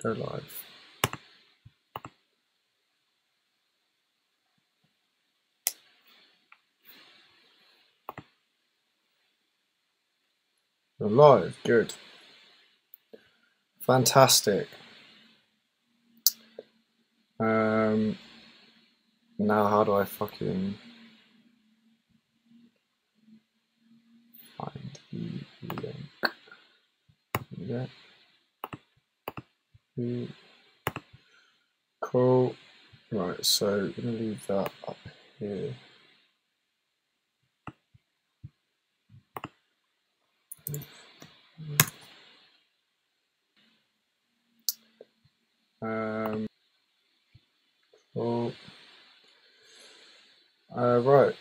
Go live. You're live, good. Fantastic. Now how do I fucking find the link? Yeah. Cool. Right, so I'm gonna leave that up here. Cool. Right.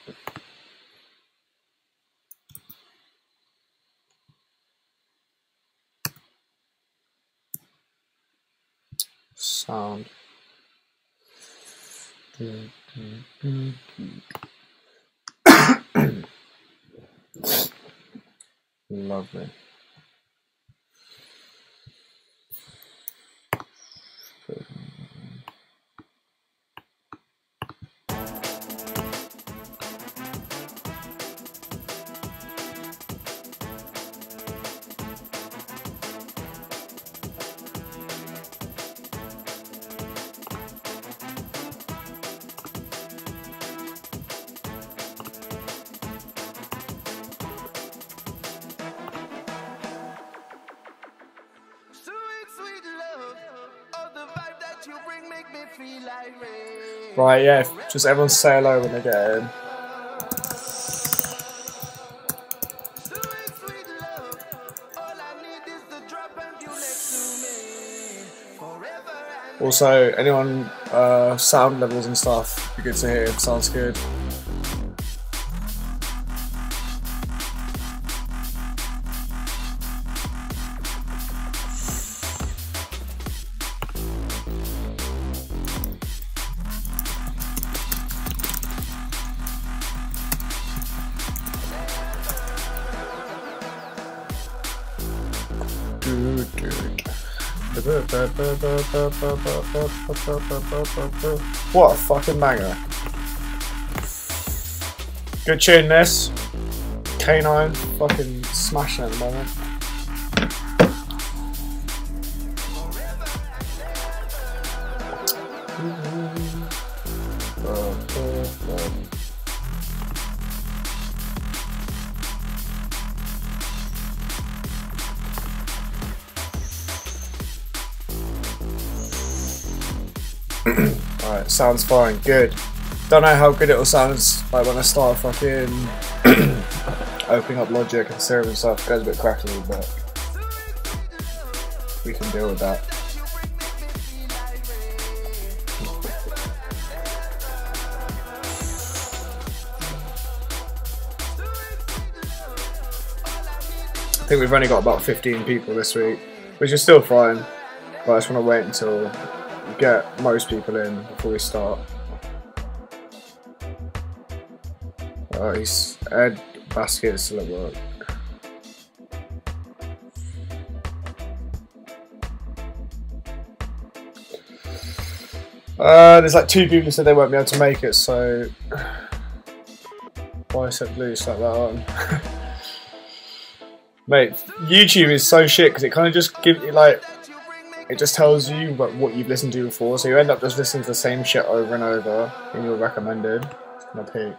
Sound. Lovely. Right, yeah, just everyone say hello when they get in. Also, anyone sound levels and stuff, be good to hear. Sounds good. What a fucking banger. Good tune this. K9 fucking smashing at the moment. Alright, sounds fine, good. Don't know how good it'll sound like when I start fucking opening up Logic and Serum and stuff. It goes a bit crackly, but we can deal with that. I think we've only got about 15 people this week, which is still fine, but I just want to wait until we get most people in before we start. He's Ed Basket is still at work. There's like 2 people who said they won't be able to make it, so bicep loose like that on. Mate, YouTube is so shit because it kind of just gives you like, it just tells you what you've listened to before, so you end up just listening to the same shit over and over in your recommended. It's gonna peak.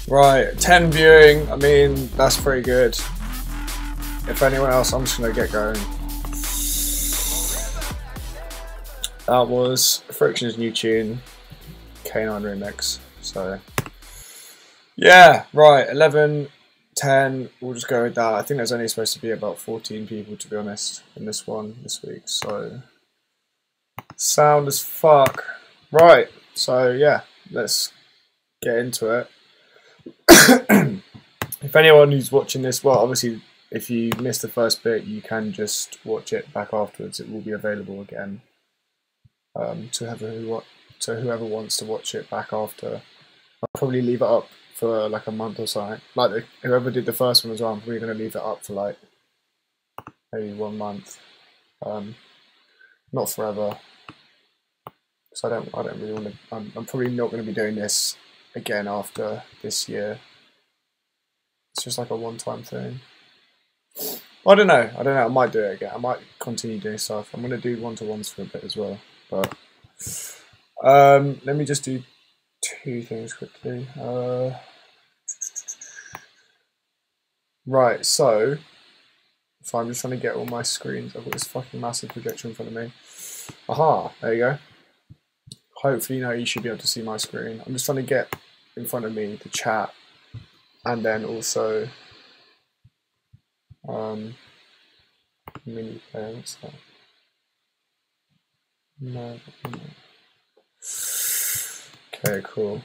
Right, 10 viewing, I mean, that's pretty good. If anyone else, I'm just gonna get going. That was Friction's new tune, K9 remix. So yeah, right, 11, 10, we'll just go with that. I think there's only supposed to be about 14 people, to be honest, in this one this week. So sound as fuck. Right, so yeah, let's get into it. If anyone who's watching this, well, obviously, if you missed the first bit, you can just watch it back afterwards. It will be available again to whoever wants to watch it back after. I'll probably leave it up for like a month or something. Like whoever did the first one as well, I'm probably going to leave it up for like maybe 1 month. Not forever. So I don't really want to. I'm probably not going to be doing this again after this year. It's just like a one-time thing. I don't know. I might do it again. I might continue doing stuff. I'm going to do one-to-ones for a bit as well. But let me just do 2 things quickly. Right, so I'm just trying to get all my screens. I've got this fucking massive projector in front of me. Aha, there you go. Hopefully now you should be able to see my screen. I'm just trying to get in front of me the chat and then also mini player. What's that? No. Okay, cool.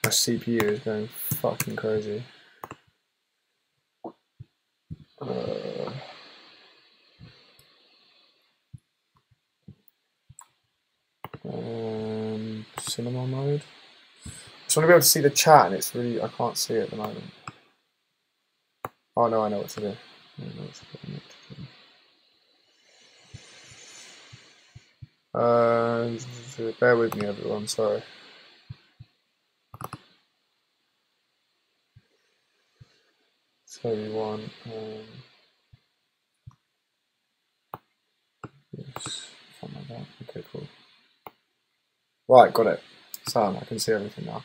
My CPU is going fucking crazy. Cinema mode. Just want to be able to see the chat, and it's really, I can't see it at the moment. Oh no, I know what to do. Bear with me, everyone. Sorry. So we want yes, something like that. Okay, cool. Right, got it. Sound. I can see everything now.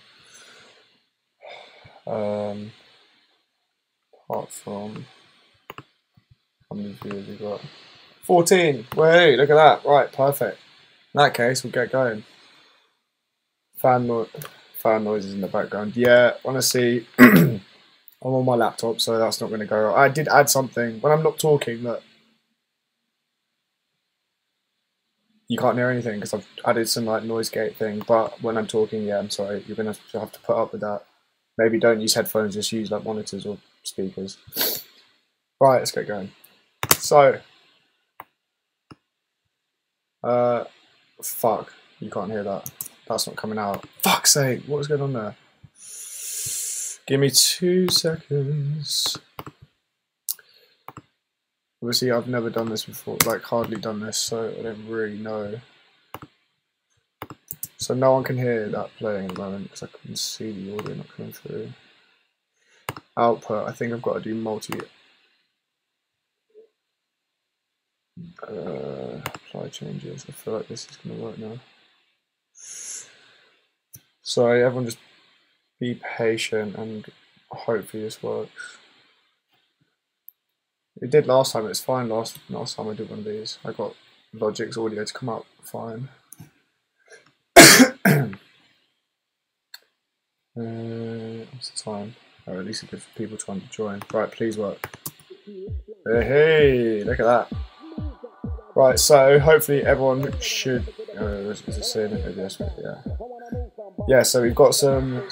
Apart from how many viewers we got? 14. Wait, look at that. Right, perfect. In that case, we'll get going. Fan noises in the background. Yeah, honestly, I'm on my laptop, so that's not going to go. I did add something when I'm not talking that you can't hear anything because I've added some like noise gate thing. But when I'm talking, yeah, I'm sorry, you're going to have to put up with that. Maybe don't use headphones, just use like monitors or speakers. Right, let's get going. So, fuck, you can't hear that. That's not coming out. Fuck's sake, what was going on there? Give me 2 seconds. Obviously, I've never done this before, like hardly done this, so I don't really know. So no one can hear that playing at the moment because I can see the audio not coming through. Output, I think I've got to do multi. Apply changes. I feel like this is going to work now. Sorry, everyone, just be patient and hopefully this works. It did last time, it's fine. Last time I did one of these, I got Logic's audio to come out fine. What's the time? Or at least it gives people time to join. Right, please work. Hey, look at that. Right, so hopefully everyone should. Is it saying it? Yeah. Yeah, so we've got some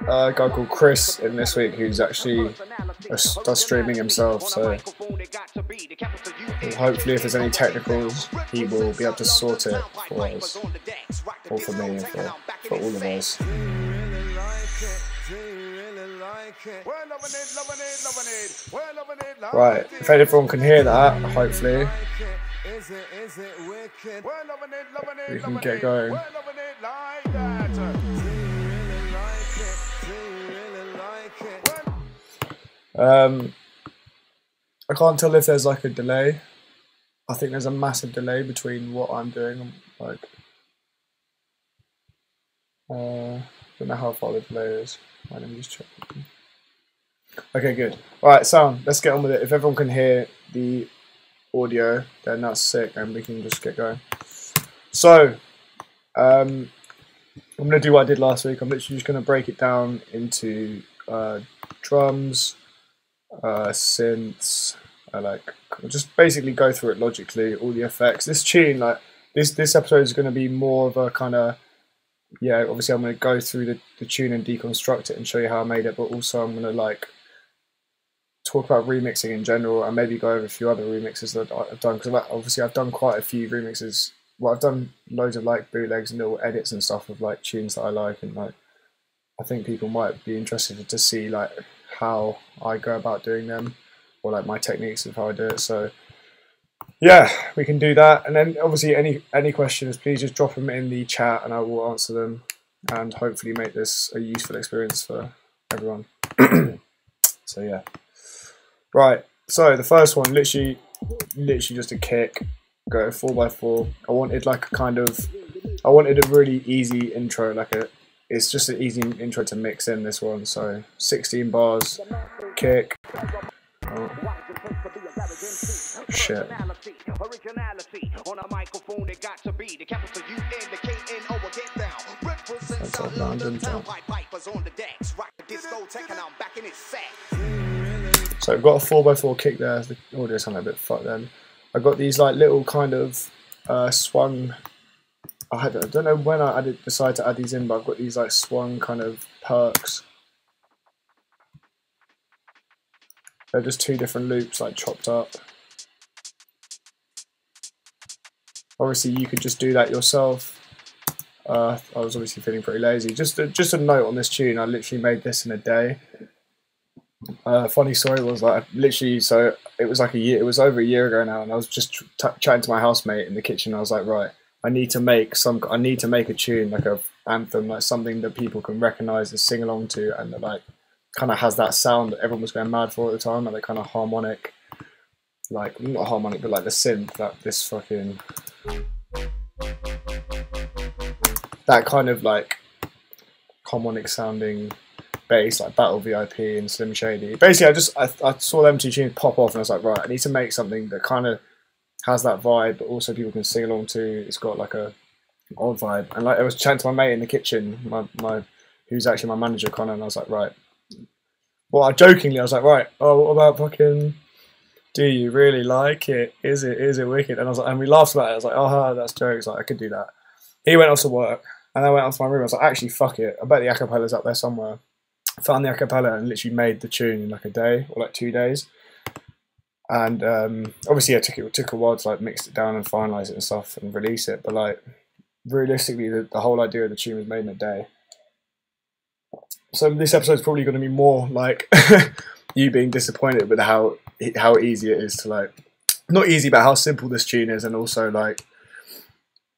guy called Chris in this week who's actually does streaming himself. So hopefully, if there's any technicals, he will be able to sort it for us, or for me, and for all of us. Right, if everyone can hear that, hopefully we can get going. I can't tell if there's like a delay. I think there's a massive delay between what I'm doing and like don't know how far the delay is. Right, let me just check. Okay, good. Alright, sound, let's get on with it. If everyone can hear the audio, then that's sick and we can just get going. So I'm going to do what I did last week. I'm literally just going to break it down into drums, synths, like just basically go through it logically, all the effects. This tune, like this episode is going to be more of a kind of, yeah, obviously I'm going to go through the tune and deconstruct it and show you how I made it, but also I'm going to like talk about remixing in general and maybe go over a few other remixes that I've done, because obviously I've done quite a few remixes. Well, I've done loads of like bootlegs and little edits and stuff of like tunes that I like, and like I think people might be interested to see like how I go about doing them, or like my techniques of how I do it. So yeah, we can do that. And then obviously any questions, please just drop them in the chat and I will answer them, and hopefully make this a useful experience for everyone. So yeah, right, so the first one, literally just a kick, go 4x4. I wanted a really easy intro, it's just an easy intro to mix in this one. So 16 bars, kick. Oh. Shit. That's all random. So I've got a 4x4 kick there. The audio sounded a bit fucked then. I've got these like little kind of swung. I don't know when I decided to add these in, but I've got these like swung kind of perks. They're just two different loops like chopped up. Obviously you could just do that yourself. I was obviously feeling pretty lazy. Just a note on this tune, I literally made this in a day. Funny story was like literally, so it was like it was over a year ago now, and I was just chatting to my housemate in the kitchen. I was like, right, I need to make a tune, like a anthem, like something that people can recognise and sing along to, and that like kind of has that sound that everyone was going mad for at the time, like the kind of harmonic, like not harmonic, but like the synth, this fucking, that kind of like harmonic sounding bass, like Battle VIP and Slim Shady. Basically, I saw them two tunes pop off, and I was like, right, I need to make something that kind of has that vibe, but also people can sing along to. It's got like a old vibe, and like I was chatting to my mate in the kitchen, who's actually my manager, Connor, and I was like, right. Well, I was like, right, oh, what about fucking? Do you really like it? Is it wicked? And I was like, and we laughed about it. I was like, oh, that's jokes. Like I could do that. He went off to work, and I went off to my room. I was like, actually, fuck it. I bet the acapella's up there somewhere. Found the acapella and literally made the tune in like a day or like 2 days. And obviously, it took a while to like mix it down and finalize it and stuff and release it. But like realistically, the whole idea of the tune was made in a day. So this episode is probably going to be more like you being disappointed with how easy it is to like, not easy, but how simple this tune is, and also like,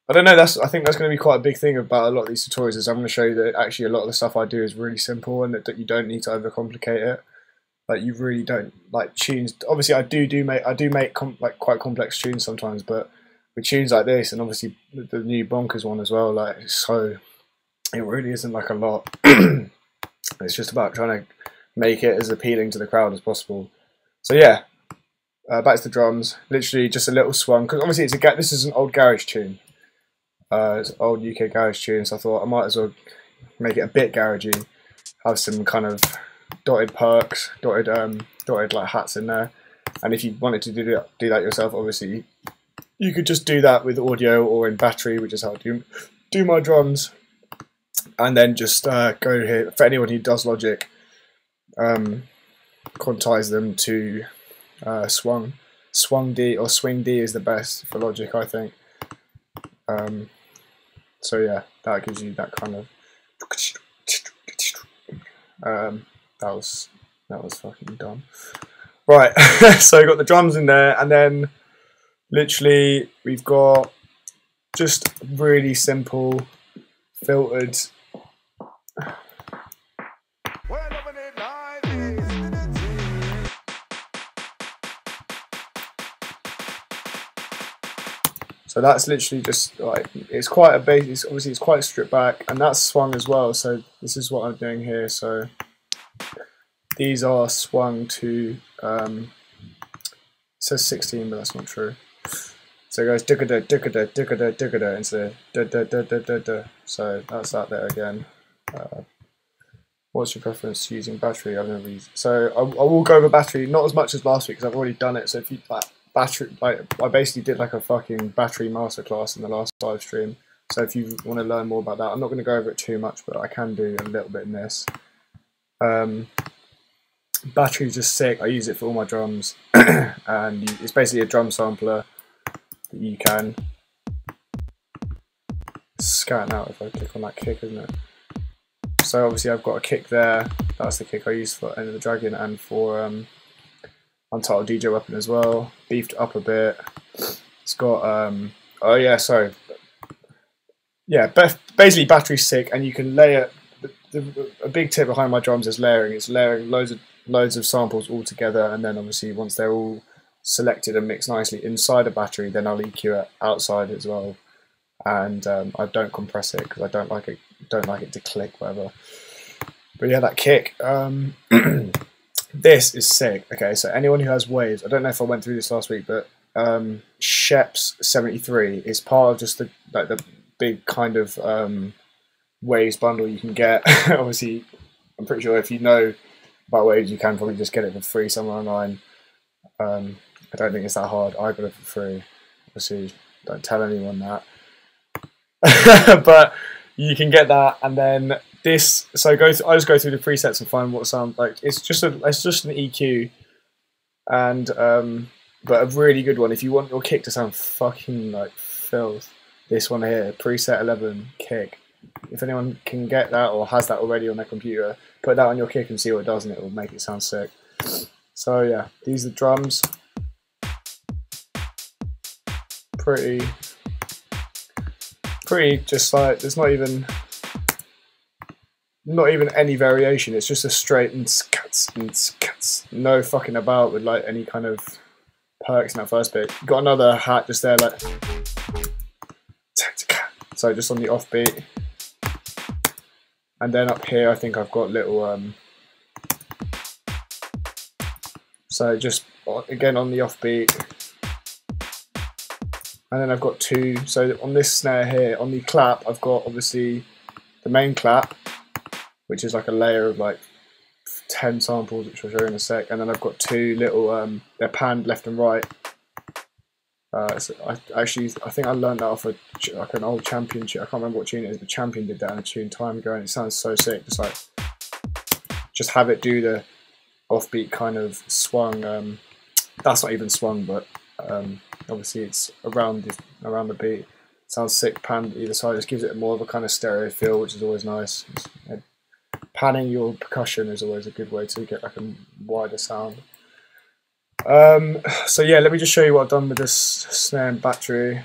I don't know. I think that's going to be quite a big thing about a lot of these tutorials. Is I'm going to show you that actually a lot of the stuff I do is really simple, and that you don't need to overcomplicate it. Like you really don't like tunes. Obviously, I do make quite complex tunes sometimes, but with tunes like this, and obviously the new Bonkers one as well, like so, it really isn't like a lot. It's just about trying to make it as appealing to the crowd as possible. So yeah, back to the drums. Literally just a little swung, because obviously this is an old garage tune. It's an old UK garage tune, so I thought I might as well make it a bit garagey. Have some kind of dotted perks, dotted like hats in there. And if you wanted to do that yourself, obviously you could just do that with audio or in battery, which is how I do my drums. And then just go here, for anyone who does Logic, quantize them to swung D, or swing D is the best for Logic, I think. So yeah, that gives you that kind of that was fucking dumb. Right, so we've got the drums in there, and then literally we've got just really simple filtered so that's literally just like, it's quite a base, obviously it's quite stripped back, and that's swung as well. So this is what I'm doing here. So these are swung to, it says 16, but that's not true. So it goes dukkada dukkada dukkada dukkada instead of da da da da da da. So that's that there again. What's your preference to using battery? I've never used. So I will go over battery, not as much as last week because I've already done it. So if you battery, like I basically did like a fucking battery masterclass in the last live stream. So if you want to learn more about that, I'm not going to go over it too much, but I can do a little bit in this. Battery's just sick. I use it for all my drums, and it's basically a drum sampler that you can scan out if I click on that kick, isn't it? So obviously I've got a kick there. That's the kick I use for Enter the Dragon and for Untitled DJ Weapon as well. Beefed up a bit. It's got oh yeah, sorry. Yeah, basically battery's sick, and you can layer. A big tip behind my drums is layering. It's layering loads of samples all together, and then obviously once they're all selected and mixed nicely inside a battery, then I'll EQ it outside as well. And I don't compress it because I don't like it to click, whatever. But yeah, that kick. This is sick. Okay, so anyone who has waves, I don't know if I went through this last week, but Sheps 73 is part of just the big kind of waves bundle you can get. Obviously, I'm pretty sure if you know about waves, you can probably just get it for free somewhere online. I don't think it's that hard. I got it for free. Obviously, don't tell anyone that. But you can get that, and then this. So I just go through the presets and find what sound like. It's just an EQ, and but a really good one. If you want your kick to sound fucking like filth, this one here, preset 11 kick. If anyone can get that or has that already on their computer, put that on your kick and see what it does, and it will make it sound sick. So yeah, these are the drums. Pretty just like there's not even any variation. It's just a straight and cuts, no fucking about with like any kind of perks in that first bit. Got another hat just there, like so just on the offbeat, and then up here I think I've got little so just again on the offbeat. And then I've got two, so on this snare here, on the clap, I've got obviously the main clap, which is like a layer of like 10 samples, which I'll show you in a sec. And then I've got two little, they're panned left and right. So I think I learned that off like an old Champion tune. I can't remember what tune it is, but Champion did that in a tune time ago, and it sounds so sick. Just have it do the offbeat kind of swung. That's not even swung, but obviously it's around the beat. It sounds sick panned either side. It just gives it more of a kind of stereo feel, which is always nice. Panning your percussion is always a good way to get like a wider sound. So yeah, let me just show you what I've done with this snare and battery.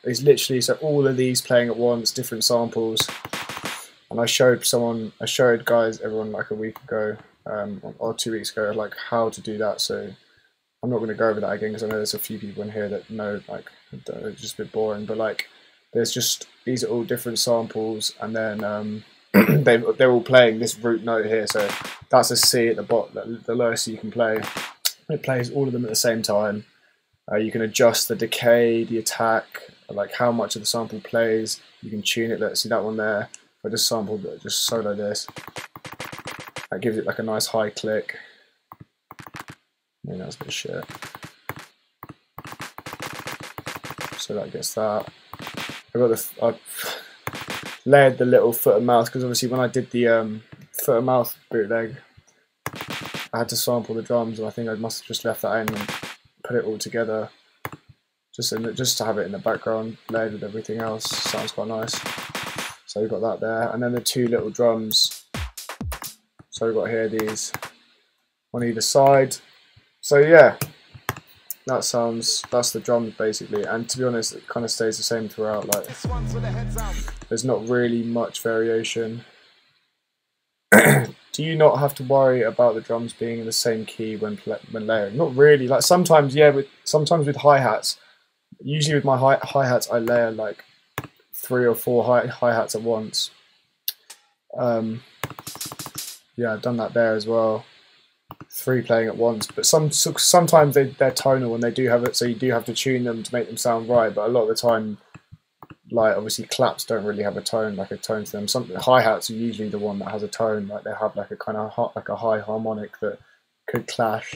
It's literally so all of these playing at once, different samples. And I showed everyone like a week ago or 2 weeks ago, like how to do that. So I'm not going to go over that again because I know there's a few people in here that know, like, it's just a bit boring. But like, these are all different samples, and then they're all playing this root note here. So that's a C at the bottom, the lowest you can play. It plays all of them at the same time. You can adjust the decay, the attack, like how much of the sample plays. You can tune it. Let's see that one there. I just sampled it, just solo this. That gives it like a nice high click. Yeah, that's a bit of shit. So that gets that. I layered the little foot and mouth because obviously when I did the foot and mouth bootleg, I had to sample the drums, and I think I must have just left that in and put it all together, just to have it in the background, layered with everything else. Sounds quite nice. So we've got that there, and then the two little drums. So we've got here these on either side. So yeah, that's the drums basically, and to be honest, it kind of stays the same throughout. Like, there's not really much variation. Do you not have to worry about the drums being in the same key when layering? Not really. Like sometimes, yeah, sometimes with hi-hats. Usually with my hi-hats, I layer like 3 or 4 hi-hats at once. Yeah, I've done that there as well. 3 playing at once. But sometimes they're tonal and they do have it, so you do have to tune them to make them sound right. But a lot of the time, like obviously claps don't really have a tone, like a tone to them. Some hi-hats are usually the one that has a tone, like they have like a kind of like a high harmonic that could clash.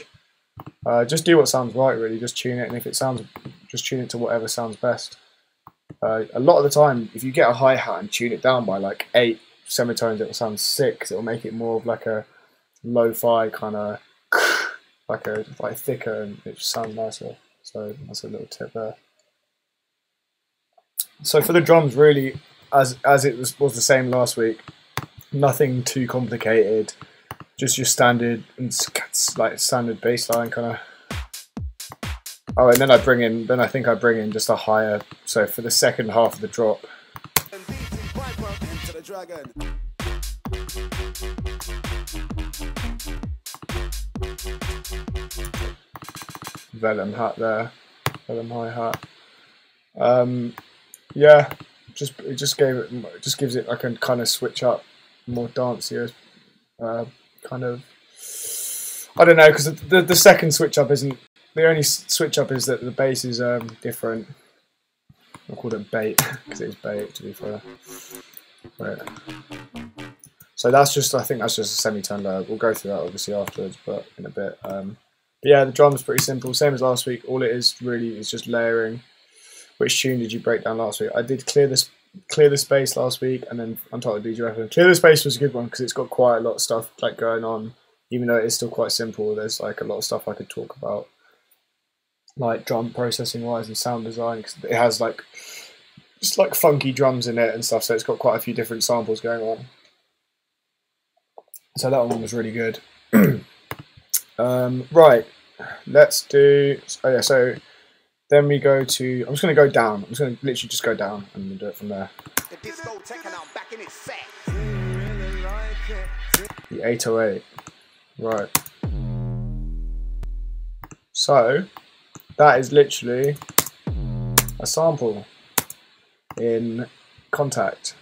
Just do what sounds right, really. Just tune it, and if it sounds, just tune it to whatever sounds best. A lot of the time, if you get a hi-hat and tune it down by like 8 semitones, it will sound sick. 'Cause it will make it more of like a lo-fi kind of like thicker, and it just sounds nicer. So that's a little tip there. So for the drums, really, as it was the same last week, nothing too complicated. Just your standard like standard bass line kind of. Oh, and then I think I bring in just a higher. So for the second half of the drop. Vellum hat there, vellum hi-hat. Yeah, it just gives it like a kind of switch up, more dancier, kind of. I don't know, because the second switch up isn't the only switch up, is that the bass is different. I'll call it bait because it is bait, to be fair. Right. So I think that's just a semitone low. We'll go through that obviously afterwards, but in a bit. But yeah, the drum's pretty simple, same as last week. All it is really is just layering. Which tune did you break down last week? I did Clear the Space last week, and then Untitled DJ Record. Clear the Space was a good one because it's got quite a lot of stuff like going on, even though it is still quite simple. There's like a lot of stuff I could talk about, like drum processing wise and sound design, because it has like just like funky drums in it and stuff. So it's got quite a few different samples going on. So that one was really good. Right, let's do. Oh yeah, so. Then we go to. I'm just going to go down. I'm just going to literally just go down and we'll do it from there. The 808. Right. So, that is literally a sample in Kontakt.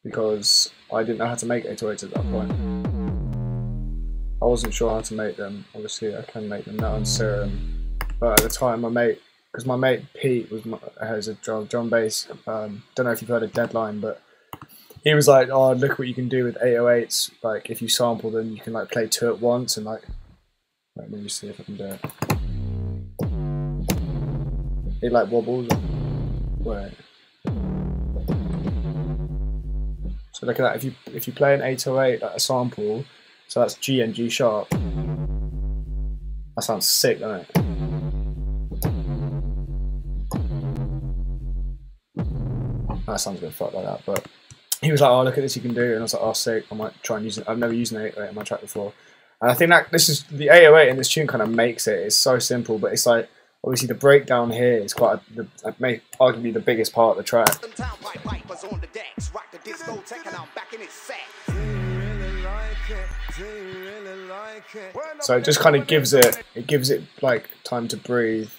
Because I didn't know how to make 808s at that point. I wasn't sure how to make them. Obviously, I can make them now in Serum. But at the time, because my mate Pete has a drum bass. Don't know if you've heard of Deadline, but he was like, "Oh, look what you can do with 808s. Like, if you sample them, you can like play 2 at once and like." Let me see if I can do it. It like wobbles. Wait. So look at that. If you play an 808 like a sample, so that's G and G sharp. That sounds sick, doesn't it? That sounds a bit fucked like that, but he was like, "Oh, look at this, you can do it," and I was like, "Oh, sick! I might try and use it." I've never used an 808 in my track before, and I think that this is the 808 in this tune kind of makes it. It's so simple, but it's like obviously the breakdown here is quite arguably the biggest part of the track. So it just kind of gives it like time to breathe.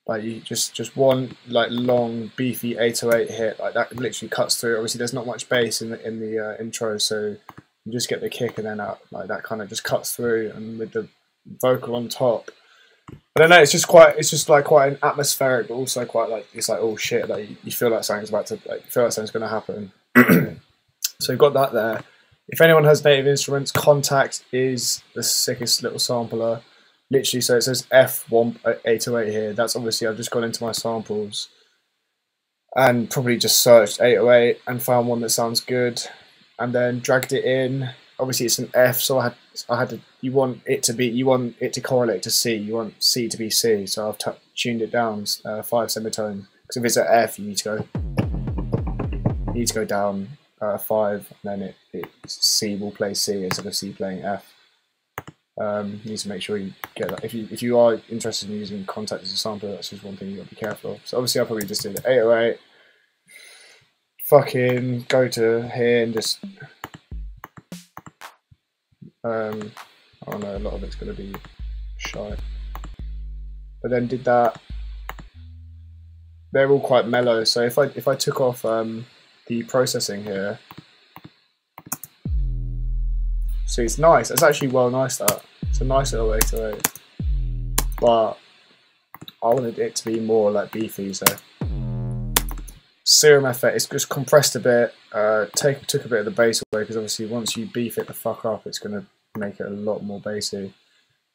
Like you just one like long beefy 808 hit like that literally cuts through. Obviously there's not much bass in the intro, so you just get the kick and then out like that kind of just cuts through, and with the vocal on top. I don't know. It's just quite an atmospheric, but also quite like it's like, oh shit, like you feel like something's about to you feel like something's going to happen. So you've got that there. If anyone has Native Instruments, Kontakt is the sickest little sampler. Literally, so it says F808 here. That's obviously, I've just gone into my samples and probably just searched 808 and found one that sounds good, and then dragged it in. Obviously, it's an F, so I had to. You want it to correlate to C. You want C to be C. So I've tuned it down 5 semitones. Because if it's an F, you need to go down 5, and then C will play C instead of C playing F. You need to make sure you get that. If you are interested in using Kontakt as a sampler, that's just one thing you got to be careful of. So obviously, I probably just did 808. Fucking go to here and just. I don't know. A lot of it's going to be shy. But then did that. They're all quite mellow. So if I took off the processing here. See, it's nice. It's actually well nice, that. It's a nice little 808. But I wanted it to be more like beefy, so Serum FX, it's just compressed a bit, took a bit of the bass away, because obviously once you beef it the fuck up, it's going to make it a lot more bassy.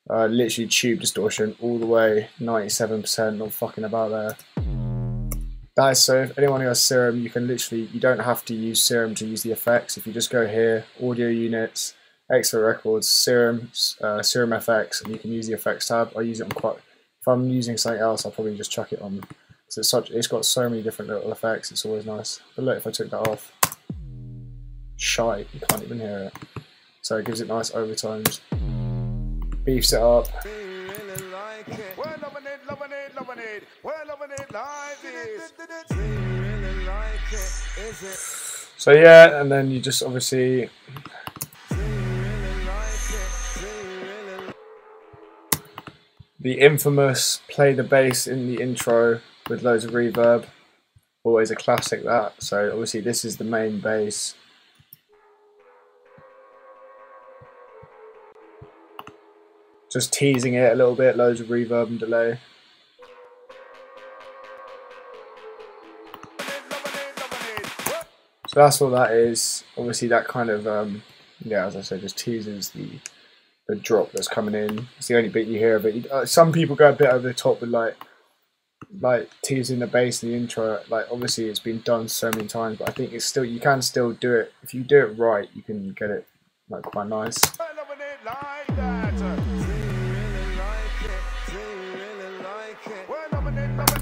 Literally tube distortion all the way, 97%, not fucking about there. That is, so if anyone who has Serum, you can literally, you don't have to use Serum to use the effects. If you just go here, audio units, expert records, Serum, Serum FX, and you can use the effects tab. I use it on quite, if I'm using something else, I'll probably just chuck it on. So it's got so many different little effects, it's always nice. But look, if I took that off, shite, you can't even hear it. So it gives it nice overtones. Beefs it up. So yeah, and then you just obviously the infamous play the bass in the intro with loads of reverb. Always a classic, that. So obviously this is the main bass. Just teasing it a little bit, loads of reverb and delay. So that's all that is. Obviously that kind of, yeah, as I said, just teases the drop that's coming in. It's the only bit you hear of it. Some people go a bit over the top with like teasing the bass in the intro. Like obviously it's been done so many times, but I think it's still, you can still do it. If you do it right, you can get it like quite nice.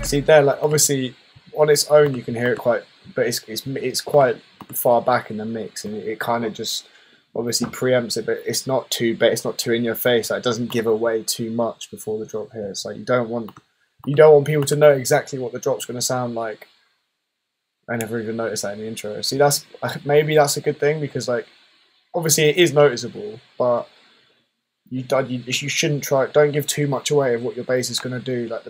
See there, like obviously on its own you can hear it quite, but it's quite far back in the mix, and it kind of just obviously preempts it, but it's not too in your face. Like, it doesn't give away too much before the drop hits. Like you don't want people to know exactly what the drop's going to sound like. I never even noticed that in the intro. See, maybe that's a good thing, because like obviously it is noticeable, but you shouldn't try. Don't give too much away of what your bass is going to do, like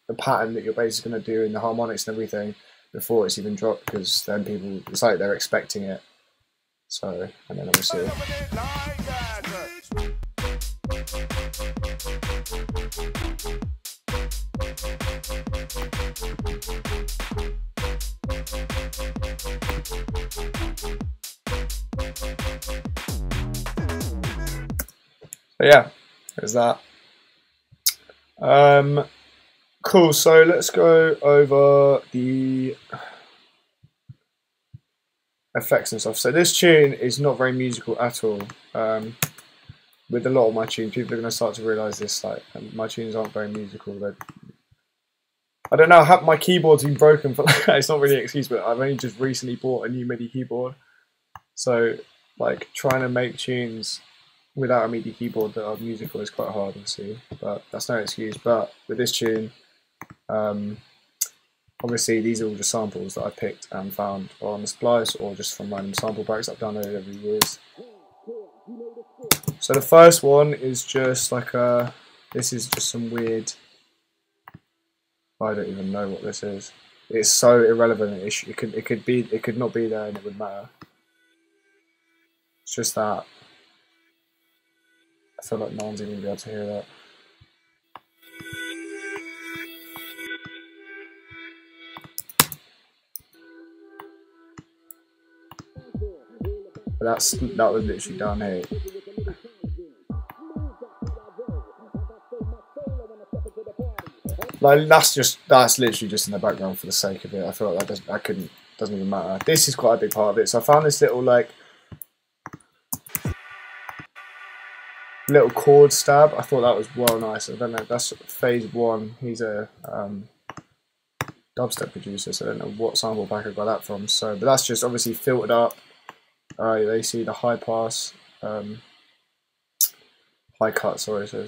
the pattern that your bass is going to do in the harmonics and everything before it's even dropped, because then people, it's like they're expecting it. So, and then obviously. So yeah, there's that. Cool, so let's go over the effects and stuff. So this tune is not very musical at all. With a lot of my tunes, people are going to start to realise this, like, my tunes aren't very musical. I don't know, my keyboard's been broken, but it's not really an excuse, but I've only just recently bought a new MIDI keyboard. So, like, trying to make tunes without a MIDI keyboard that are musical is quite hard, obviously, but that's no excuse. But with this tune, obviously these are all just samples that I picked and found on the Splice, or just from random sample packs I've downloaded over the years. So the first one is just like this is just some weird, I don't even know what this is. It's so irrelevant. It could not be there and it would matter. It's just that. I feel like no one's even going to be able to hear that. But that was literally down here. Like that's literally just in the background for the sake of it. I feel like that doesn't even matter. This is quite a big part of it. So I found this little little chord stab. I thought that was well nice. I don't know. That's Phase One. He's a dubstep producer, so I don't know what sample pack I got that from. So, but that's just obviously filtered up. They see the high pass, high cut. Sorry, so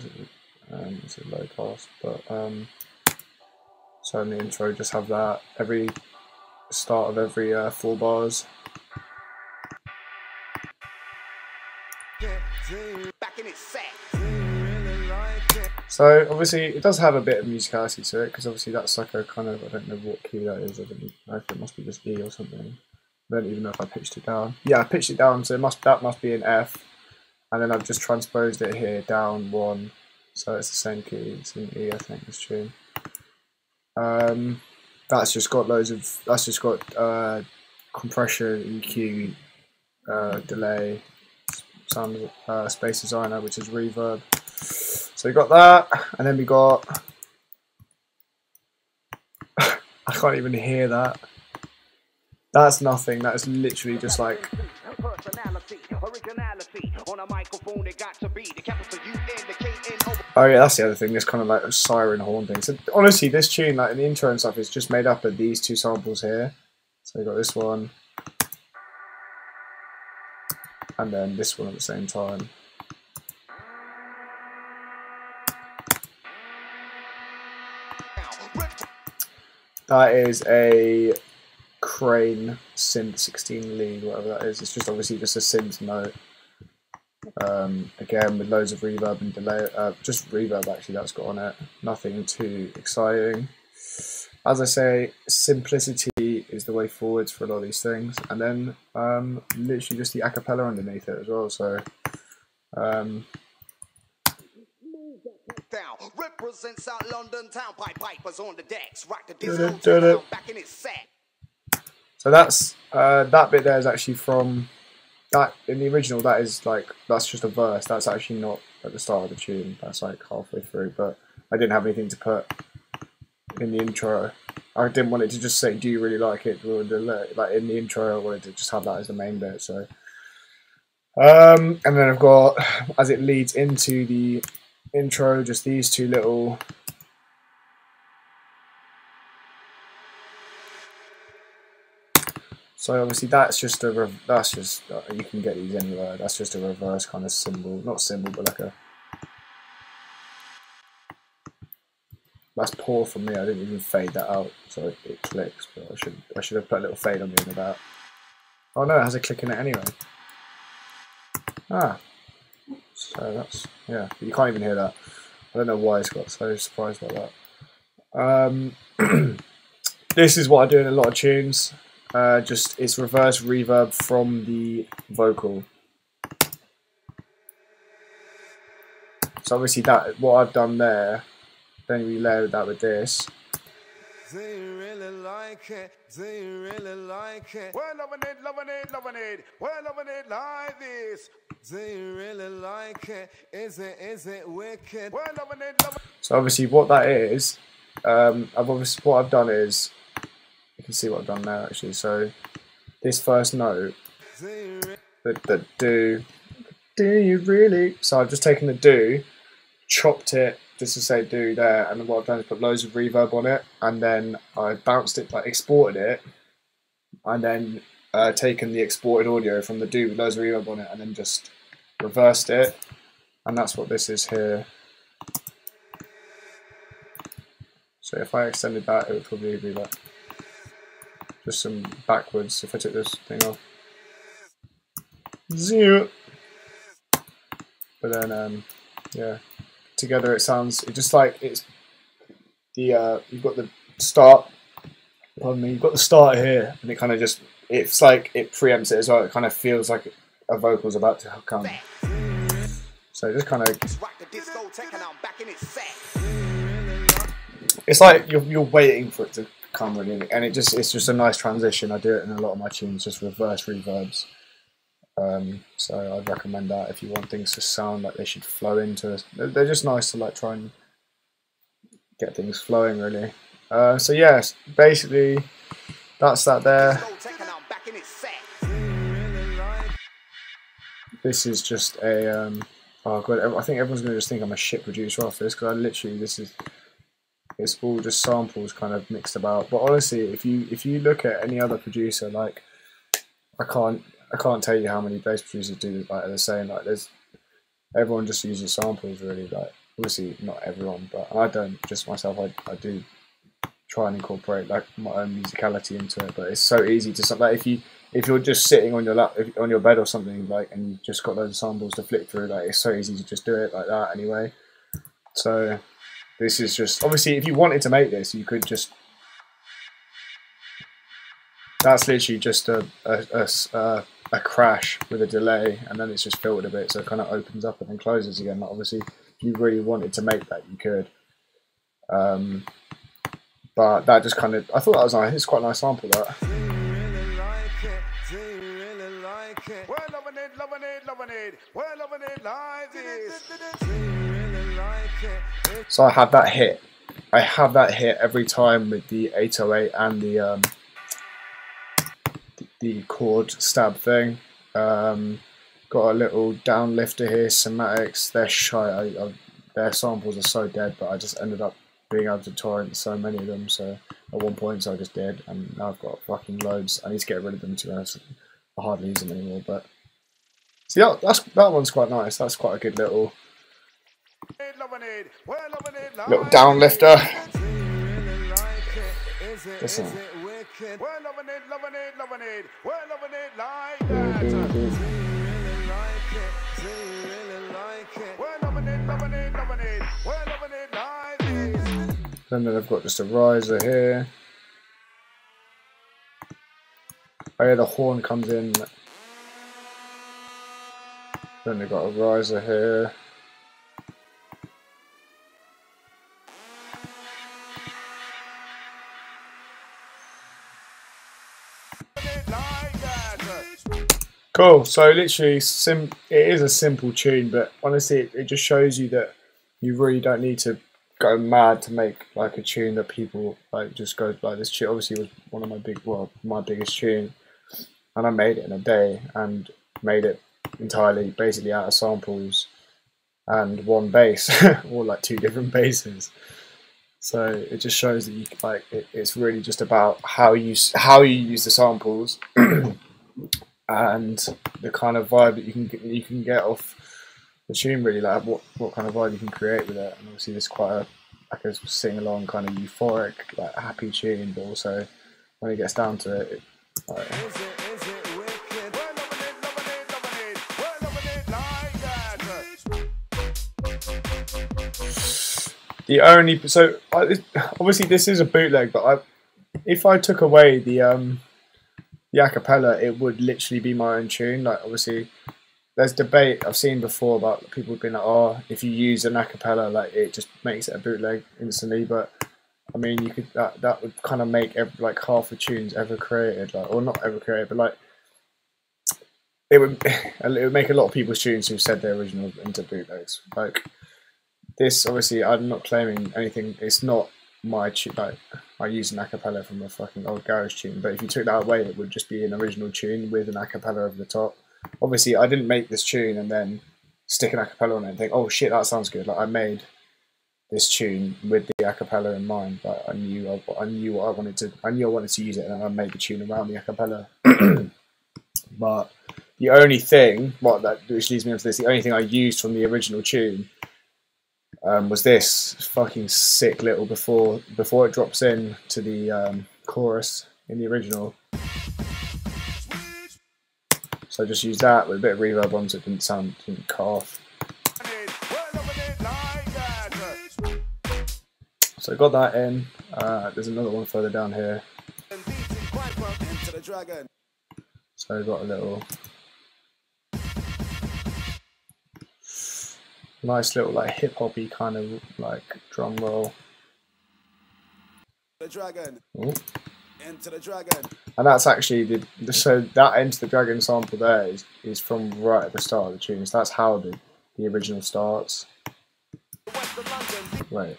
it's a low pass, but so in the intro, just have that every start of every 4 bars. So obviously it does have a bit of musicality to it, because obviously that's like a kind of, I don't know what key that is. I don't know if it must be just E or something. I don't even know if I pitched it down. Yeah, I pitched it down, so that must be an F. And then I've just transposed it here down 1. So it's the same key. It's in E, I think, this tune. That's just got compression, EQ, delay, sound, space designer, which is reverb. So we got that, and then we got I can't even hear that. That's nothing. That is literally just like. Oh yeah, that's the other thing. This kind of like a siren horn thing. So honestly, this tune, like in the intro and stuff, is just made up of these 2 samples here. So we got this one, and then this one at the same time. That is a Crane Synth 16 lead, whatever that is. It's just obviously just a synth note. Again with loads of reverb and delay, just reverb actually that's got on it. Nothing too exciting. As I say, simplicity is the way forwards for a lot of these things, and then literally just the acapella underneath it as well. So represents our London town, pipers on the decks, rock the diesel back in his set. So that's that bit there is actually from that in the original. That's just a verse. That's actually not at the start of the tune. That's like halfway through. But I didn't have anything to put in the intro. I didn't want it to just say, "Do you really like it?" Like in the intro, I wanted to just have that as the main bit. So, and then I've got, as it leads into the intro, just these 2 little. So obviously that's just you can get these anywhere. That's just a reverse kind of symbol, not symbol, but like a. That's poor from me. I didn't even fade that out, so it clicks. But I should have put a little fade on the end of that. Oh no, it has a click in it anyway. Ah, so that's yeah. But you can't even hear that. I don't know why it's got so surprised by that. This is what I do in a lot of tunes. Just it's reverse reverb from the vocal. So obviously that what I've done there, then we layered that with this. Do you really like it? Do you really like it? We're loving it, loving it, loving it. We're loving it like this. Do you really like it? Is it wicked? We're loving it, loving it. So obviously what that is, what I've done is, you can see what I've done there actually. So this first note, the do you really? So I've just taken the do, chopped it just to say do there, and then what I've done is put loads of reverb on it, and then I bounced it, like exported it, and then taken the exported audio from the do with loads of reverb on it, and then just reversed it, and that's what this is here. So if I extended that, it would probably be like just some backwards if I took this thing off. 0. But then yeah, together it sounds just like it's the you've got the start. Pardon me, you've got the start here, and it kind of just it's like it preempts it as well. It kind of feels like a vocal's about to come. So just kind of it's like you're waiting for it to come really, and it's just a nice transition. I do it in a lot of my tunes, just reverse reverbs. So I'd recommend that if you want things to sound like they should flow into. They're just nice to like try and get things flowing really. So yes, basically that's that there. This is just a oh god, I think everyone's gonna just think I'm a shit producer after this, because I literally it's all just samples kind of mixed about. But honestly, if you look at any other producer, like I can't tell you how many bass producers do like the same. Like everyone just uses samples really. Like obviously not everyone, but I don't just myself. I do try and incorporate like my own musicality into it. But it's so easy to like if you're just sitting on your on your bed or something like, and you've just got those samples to flick through, like it's so easy to just do it like that anyway. So this is just obviously if you wanted to make this, you could just That's literally just a crash with a delay, and then it's just filtered a bit, so it kind of opens up and then closes again. Like obviously, if you really wanted to make that, you could. But that just kind of, I thought that was nice. It's quite a nice sample, that. So I have that hit. I have that hit every time with the 808 and the chord stab thing. Got a little down lifter here, Somatics. They're shy. Their samples are so dead, but I just ended up being able to torrent so many of them. So at one point, so I just did, and now I've got fucking loads. I need to get rid of them, to be honest. I hardly use them anymore, but see, that one's quite nice. That's quite a good little down lifter. Listen. Then I've got just a riser here. Oh yeah, the horn comes in. Then they've got a riser here. Cool. So literally, it is a simple tune, but honestly, it just shows you that you really don't need to go mad to make like a tune that people like just go like this. Tune obviously was one of my biggest tune, and I made it in a day and made it entirely basically out of samples and one bass or like two different basses. So it just shows that you like it's really just about how you use the samples and the kind of vibe that you can get off the tune, really, like what kind of vibe you can create with it. And obviously there's quite a sing along kind of euphoric, like happy tune, but also when it gets down to it, like, obviously this is a bootleg, but if I took away the acapella, it would literally be my own tune. Like obviously there's debate I've seen before about people being like, oh, if you use an acapella, like it just makes it a bootleg instantly. But I mean, you could that would kind of make like half the tunes ever created, like, or not ever created, but like it would make a lot of people's tunes who said they're original into bootlegs. Like this, obviously, I'm not claiming anything. It's not my tune. Like I use an acapella from a fucking old garage tune, but if you took that away, it would just be an original tune with an acapella over the top. Obviously, I didn't make this tune and then stick an acapella on it and think, oh shit, that sounds good. Like I made this tune with the acapella in mind, but I knew what I wanted to use it, and I made the tune around the acapella. But the only thing, which leads me on to this, the only thing I used from the original tune was this fucking sick little before it drops in to the chorus in the original. So I just used that with a bit of reverb on so it didn't cut off. So I got that in. There's another one further down here. So I got a little nice little like hip hoppy kind of like drum roll. The dragon. Ooh. Enter the dragon. And that's actually so that Enter the Dragon sample there is from right at the start of the tune. So that's how the original starts. Wait.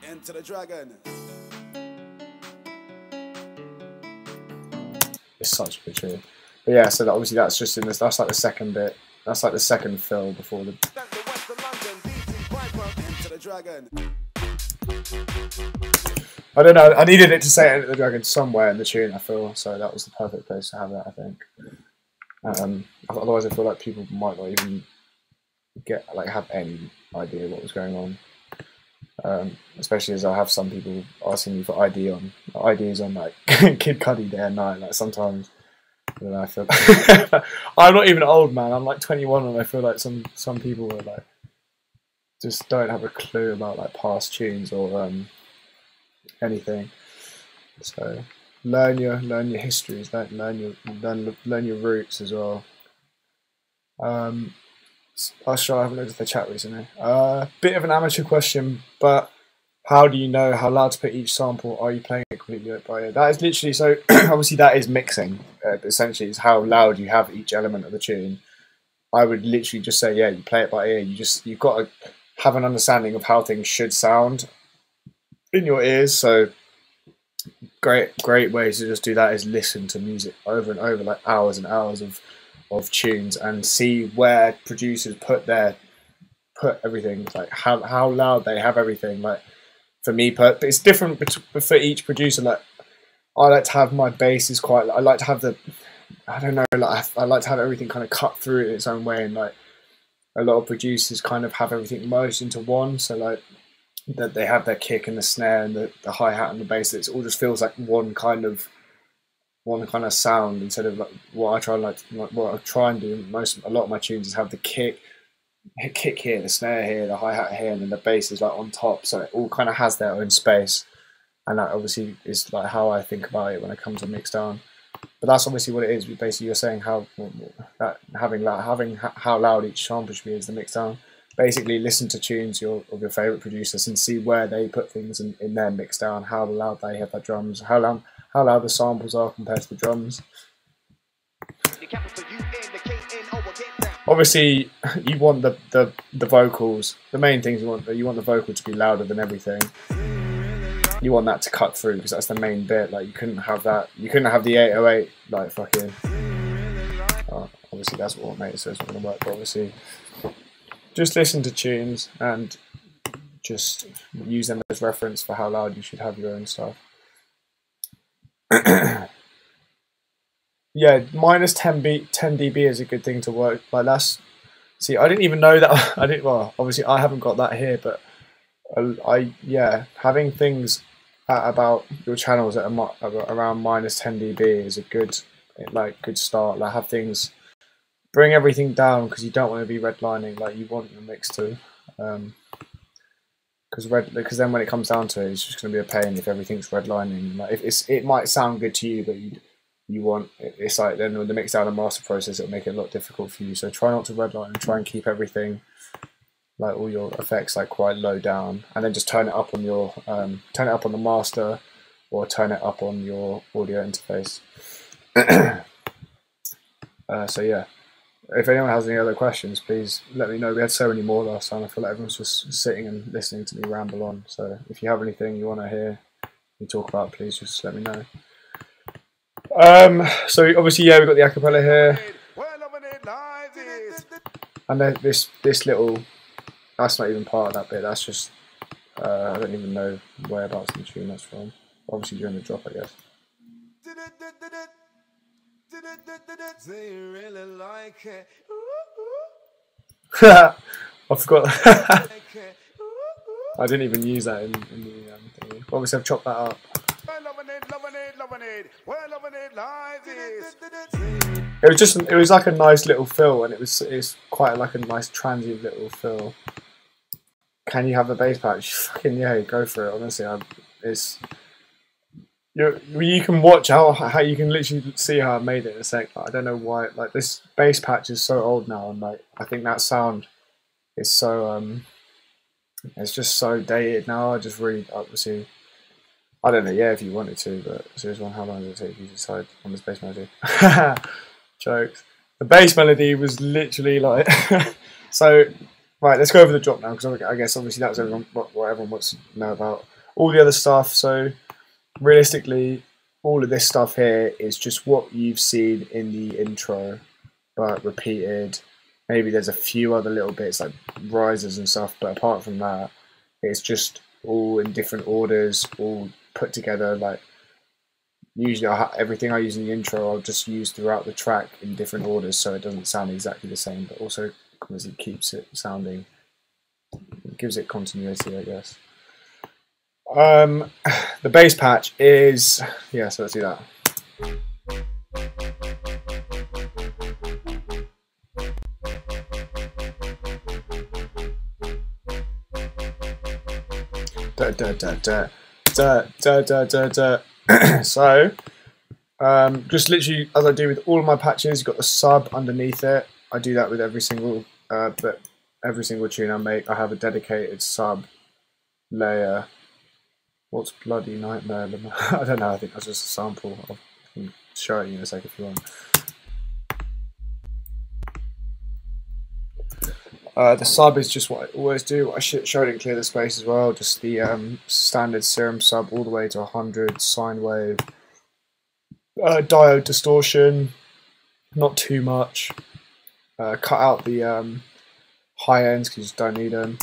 Enter the dragon. It's such a good tune. But yeah, so obviously that's just in this. That's like the second bit. That's like the second fill before the. Enter the dragon. I don't know. I needed it to say Enter the Dragon somewhere in the tune, I feel. So that was the perfect place to have that, I think. Otherwise, I feel like people might not even have any idea what was going on. Especially as I have some people asking me for IDs on like Kid Cudi Day and Night. Like sometimes, I don't know. I feel I'm not even old, man. I'm like 21, and I feel like some people are like just don't have a clue about like past tunes or anything. So learn your histories, learn your roots as well. I'll show I haven't looked at the chat recently. Bit of an amateur question, but how do you know how loud to put each sample? Are you playing it completely by ear? That is literally, so obviously that is mixing. Essentially, is how loud you have each element of the tune. I would literally just say, yeah, you play it by ear. You've got to have an understanding of how things should sound in your ears. So great ways to just do that is listen to music over and over, like hours and hours of tunes, and see where producers put everything, like how loud they have everything. Like for me, but it's different for each producer. Like I like to have my basses quite. I like to have I like to have everything kind of cut through in its own way, and like a lot of producers kind of have everything merged into one. So like that they have their kick and the snare and the hi hat and the bass. It all just feels like one kind of sound, instead of like what I try and do. A lot of my tunes is have the kick here, the snare here, the hi hat here, and then the bass is like on top. So it all kind of has their own space, and that obviously is like how I think about it when it comes to mix down. But that's obviously what it is. Basically, you're saying how loud each sample should be is the mix down. Basically, listen to tunes of your favorite producers and see where they put things in their mix down, how loud they have their drums, how loud the samples are compared to the drums. Obviously, you want the vocals. The main things you want the vocal to be louder than everything. You want that to cut through, because that's the main bit. Like you couldn't have that. You couldn't have the 808 like fucking. Obviously, that's what it makes, so it's not going to work. But obviously, just listen to tunes and just use them as reference for how loud you should have your own stuff. Yeah, minus 10 dB is a good thing to work. Like that's. See, I didn't even know that. Well, obviously, I haven't got that here, but having things at about your channels at around minus 10 dB is a good start. Like have things, bring everything down, because you don't want to be redlining. Like you want your mix to, because then when it comes down to it, it's just going to be a pain if everything's redlining. Like it might sound good to you, but you want it's like then with the mix down and master process, it'll make it a lot difficult for you. So try not to redline and try and keep everything, like all your effects, like quite low down, and then just turn it up on your turn it up on the master, or turn it up on your audio interface. So yeah, if anyone has any other questions, please let me know. We had so many more last time. I feel like everyone's just sitting and listening to me ramble on. So if you have anything you want to hear me talk about, please just let me know. So obviously, yeah, we've got the acapella here, and then this little. That's not even part of that bit. That's just I don't even know whereabouts in the tune that's from. Obviously during the drop, I guess. I forgot. I didn't even use that in the thing. Obviously, I've chopped that up. It was like a nice little fill, and it's quite like a nice transient little fill. Can you have the bass patch? Fucking yeah, go for it. Honestly, you can watch how you can literally see how I made it in a sec. Like, I don't know why. Like this bass patch is so old now, and like I think that sound is so it's just so dated now. I just really obviously. I don't know, yeah, if you wanted to, but serious one, how long does it take you to decide on this bass melody? Jokes. The bass melody was literally like... So, right, let's go over the drop now, because I guess obviously that's what everyone wants to know about. All the other stuff, so realistically, all of this stuff here is just what you've seen in the intro, but repeated. Maybe there's a few other little bits, like risers and stuff, but apart from that, it's just all in different orders, all put together. Like usually everything I use in the intro I'll just use throughout the track in different orders, so it doesn't sound exactly the same, but also because it keeps it sounding, it gives it continuity, I guess. The bass patch is, yeah, so let's do that. Da, da, da, da. Da, da, da, da, da. So Just literally as I do with all of my patches, you've got the sub underneath it. I do that with every single tune I make. I have a dedicated sub layer. What's bloody nightmare? I don't know. I think that's just a sample. I can show it you in a sec if you want. The sub is just what I always do. I showed it in Clear the Space as well. Just the standard Serum sub all the way to 100, sine wave, diode distortion, not too much. Cut out the high ends because you just don't need them.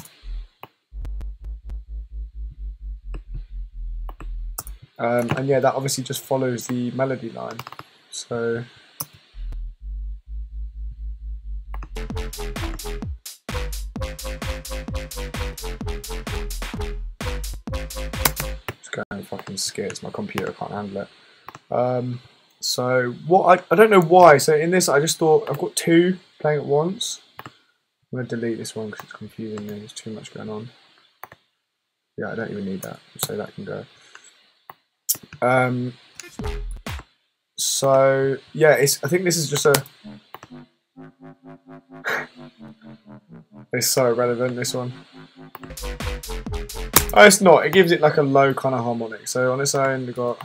And yeah, that obviously just follows the melody line. So just going fucking skits. My computer can't handle it. So what I don't know why. So in this, I just thought I've got two playing at once. I'm gonna delete this one because it's confusing me. There's too much going on. Yeah, I don't even need that. So that can go. So yeah, I think this is just a. It's so relevant, this one. Oh, it's not. It gives it like a low kind of harmonic. So on its own, we've got.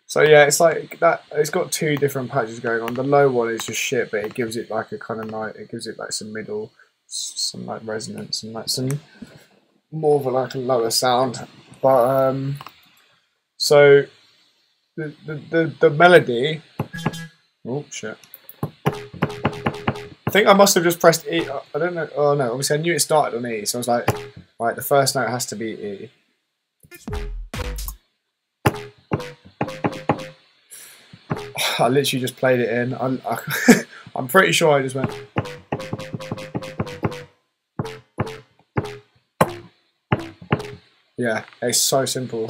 So yeah, it's like that. It's got two different patches going on. The low one is just shit, but it gives it like a kind of like it gives it like some middle, some like resonance and like some more of a, like a lower sound. But so the melody. Oh shit! I think I must have just pressed E. I don't know. Oh no! Obviously, I knew it started on E, so I was like, right, the first note has to be E. I literally just played it in. I'm pretty sure I just went. Yeah, it's so simple.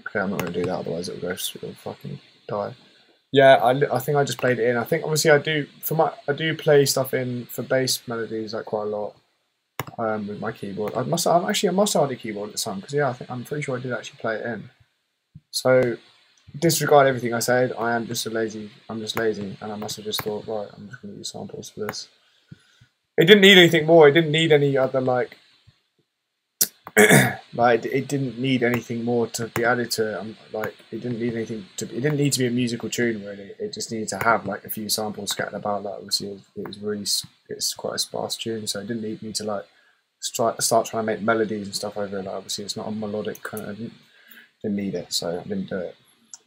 Okay, I'm not going to do that, otherwise it'll fucking die. Yeah, I think I just played it in. I think obviously I do play stuff in for bass melodies like quite a lot. With my keyboard, I must have had a keyboard at the time because yeah, I'm pretty sure I did actually play it in. So disregard everything I said. I'm just lazy, and I must have just thought, right, I'm just going to use samples for this. It didn't need anything more. It didn't need any other like, it didn't need anything more to be added to it. It didn't need anything to. It didn't need to be a musical tune really. It just needed to have like a few samples scattered about. Like obviously, it's quite a sparse tune, so it didn't need me to like. Start trying to make melodies and stuff over it. Like obviously it's not a melodic kind of. Didn't need it, so I didn't do it.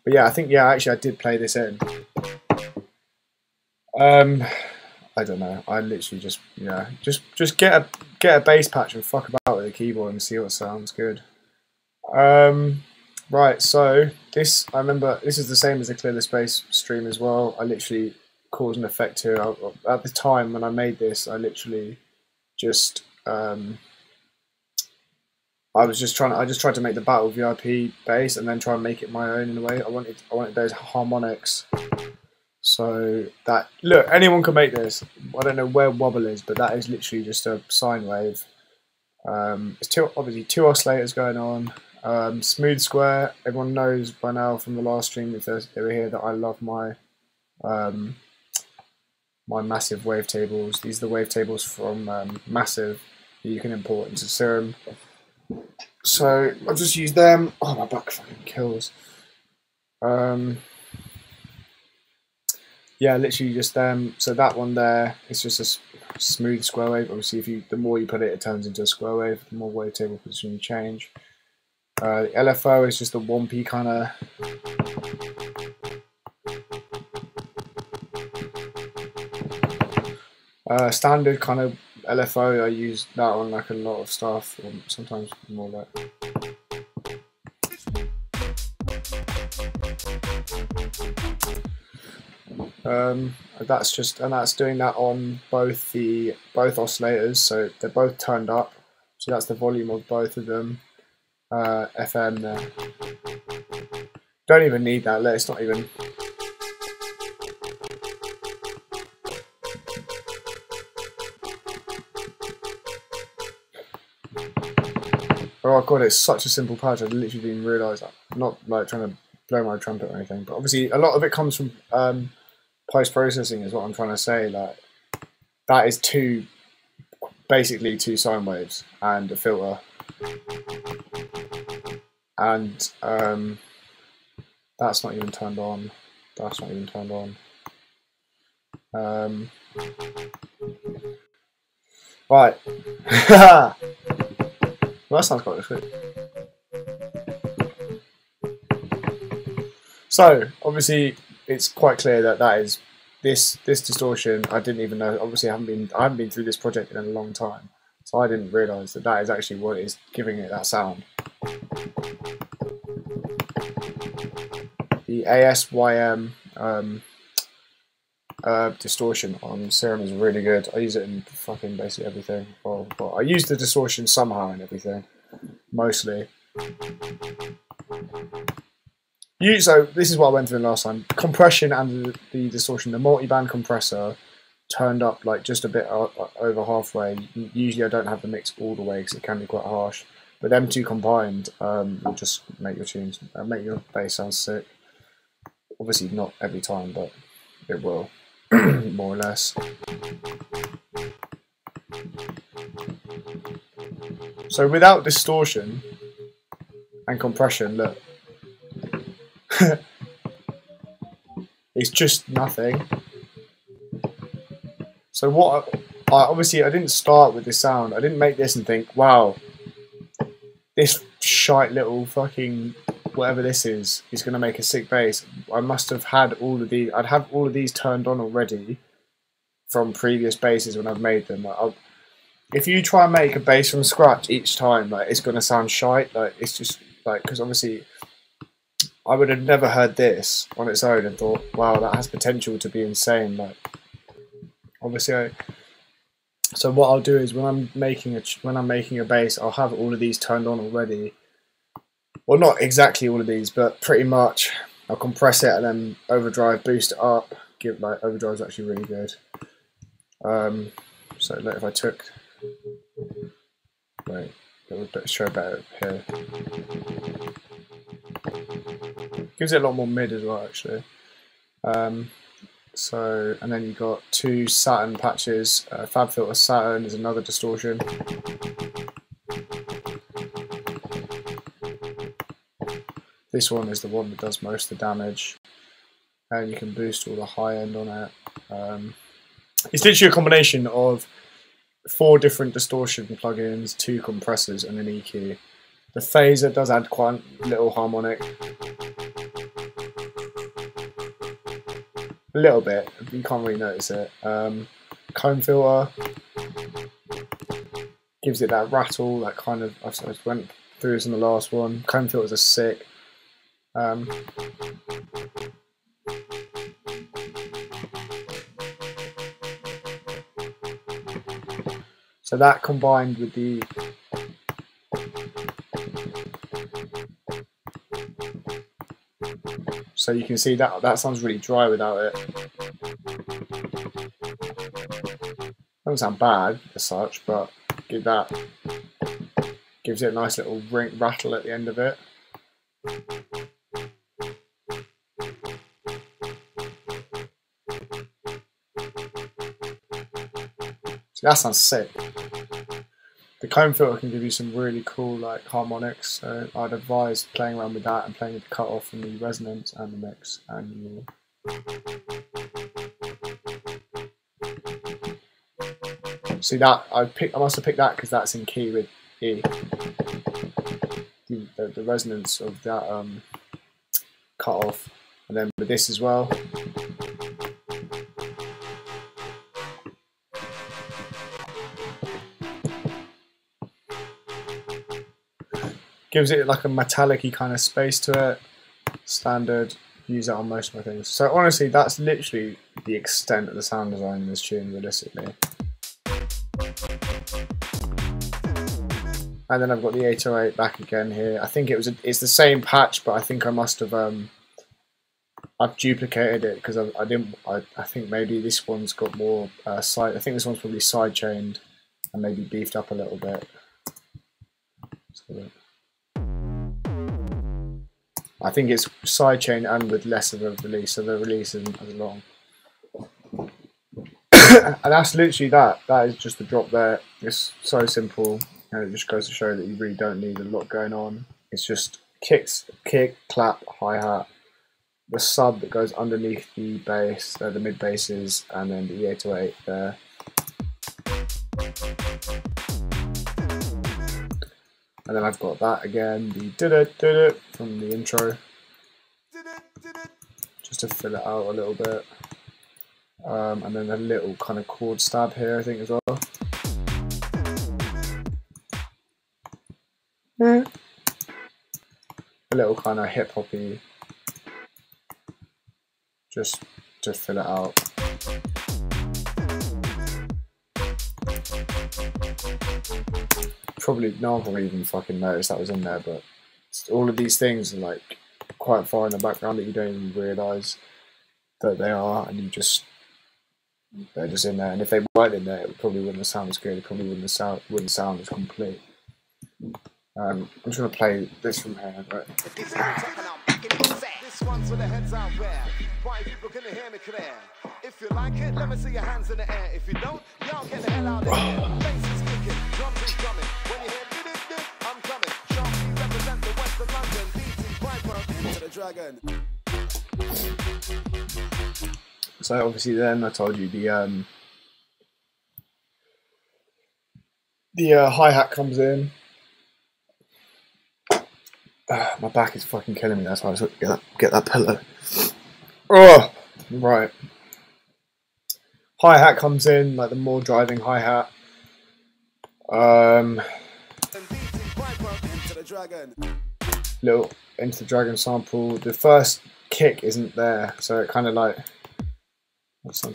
But yeah, I think actually I did play this in. I don't know. I literally just just get a bass patch and fuck about with the keyboard and see what sounds good. Right, so this I remember this is the same as the Clear the Space stream as well. I literally caused an effect here. At the time when I made this, I literally just. I just tried to make the Battle VIP bass and then try and make it my own in a way. I wanted those harmonics. So that look, anyone can make this. I don't know where wobble is, but that is literally just a sine wave. It's obviously two oscillators going on. Smooth square. Everyone knows by now from the last stream if they were here that I love my my Massive wavetables. These are the wavetables from Massive that you can import into Serum. So I'll just use them. Oh, my back fucking kills. Yeah, literally just them. So that one there is just a smooth square wave. Obviously, the more you put it, it turns into a square wave. The more wavetable position you change. The LFO is just a wompy kind of standard kind of LFO. I use that on like a lot of stuff, or sometimes more like. That's doing that on both oscillators, so they're both turned up. So that's the volume of both of them. FM there. Don't even need that. It's not even. Oh god, it's such a simple patch. I literally didn't realise that. I'm not like trying to blow my trumpet or anything, but obviously a lot of it comes from post-processing is what I'm trying to say. Like that is basically two sine waves and a filter, and that's not even turned on. That's not even turned on. Right. Well, that sounds quite good. So obviously it's quite clear that that is this distortion. I didn't even know. Obviously I haven't been through this project in a long time, so I didn't realise that that is actually what is giving it that sound. The ASYM distortion on Serum is really good. I use it in fucking basically everything. Well, I use the distortion somehow in everything, mostly. So this is what I went through last time. Compression and the distortion. The multi-band compressor turned up like just a bit over halfway. Usually I don't have the mix all the way because it can be quite harsh. But them two combined will just make your tunes, make your bass sound sick. Obviously not every time, but it will. More or less. So without distortion and compression, look, it's just nothing. So what? Obviously I didn't start with this sound. I didn't make this and think, wow, this shite little fucking whatever this is going to make a sick bass. I must have had all of these. I'd have all of these turned on already from previous basses when I've made them. Like, if you try and make a bass from scratch each time, like it's going to sound shite. Like it's just like, because obviously I would have never heard this on its own and thought, wow, that has potential to be insane. Like obviously so what I'll do is when I'm making a bass, I'll have all of these turned on already. Well, not exactly all of these, but pretty much. I'll compress it and then overdrive, boost it up. Overdrive is actually really good. So like if I took, wait, it would show better here. Gives it a lot more mid as well, actually. So and then you got two Saturn patches. FabFilter Saturn is another distortion. This one is the one that does most of the damage, and you can boost all the high end on it. It's literally a combination of 4 different distortion plugins, 2 compressors, and an EQ. The phaser does add quite a little harmonic, a little bit. You can't really notice it. Comb filter gives it that rattle, that kind of. I went through this in the last one. Comb filters are sick. So that combined with the so you can see that sounds really dry without it. Doesn't sound bad as such, but gives it a nice little rattle at the end of it. So that sounds sick. The comb filter can give you some really cool like harmonics, so I'd advise playing around with that and playing with the cutoff and the resonance and the mix, and see that I must have picked that because that's in key with E. The resonance of that cutoff, and then with this as well. Gives it like a metallic-y kind of space to it. Standard, use that on most of my things. So honestly, that's literally the extent of the sound design in this tune, realistically. And then I've got the 808 back again here. I think it's the same patch, but I think I must have I've duplicated it because I think maybe this one's got more side. I think this one's probably side chained and maybe beefed up a little bit. I think it's side chained and with less of a release, so the release isn't as long. And that's literally that. That is just the drop there. It's so simple, and it just goes to show that you really don't need a lot going on. It's just kick, clap, hi-hat, the sub that goes underneath the bass, the mid basses, and then the 808 there. And then I've got that again, the did-it from the intro, just to fill it out a little bit. And then a little kind of chord stab here, I think, as well. A little kind of hip hoppy, just to fill it out. Probably no one probably even fucking noticed that was in there, but all of these things are like quite far in the background that you don't even realise that they are, and they're just in there. And if they weren't in there, it probably wouldn't have sounded as good. It probably wouldn't sound as complete. I'm just gonna play this from here. Right? This one's for the heads out there. Why people can hear me clear? If you like it, let me see your hands in the air. If you don't, y'all get the hell out of here. Bass is kicking, drums is drumming. When you hear did, I'm coming. Sharpie represent the west of London. BT Piper into the dragon. So obviously, then I told you the hi-hat comes in. My back is fucking killing me. That's why I was going to get that pillow. Oh, right. Hi-hat comes in, like the more driving hi-hat. Little Into the Dragon sample. The first kick isn't there, so it kind of like. So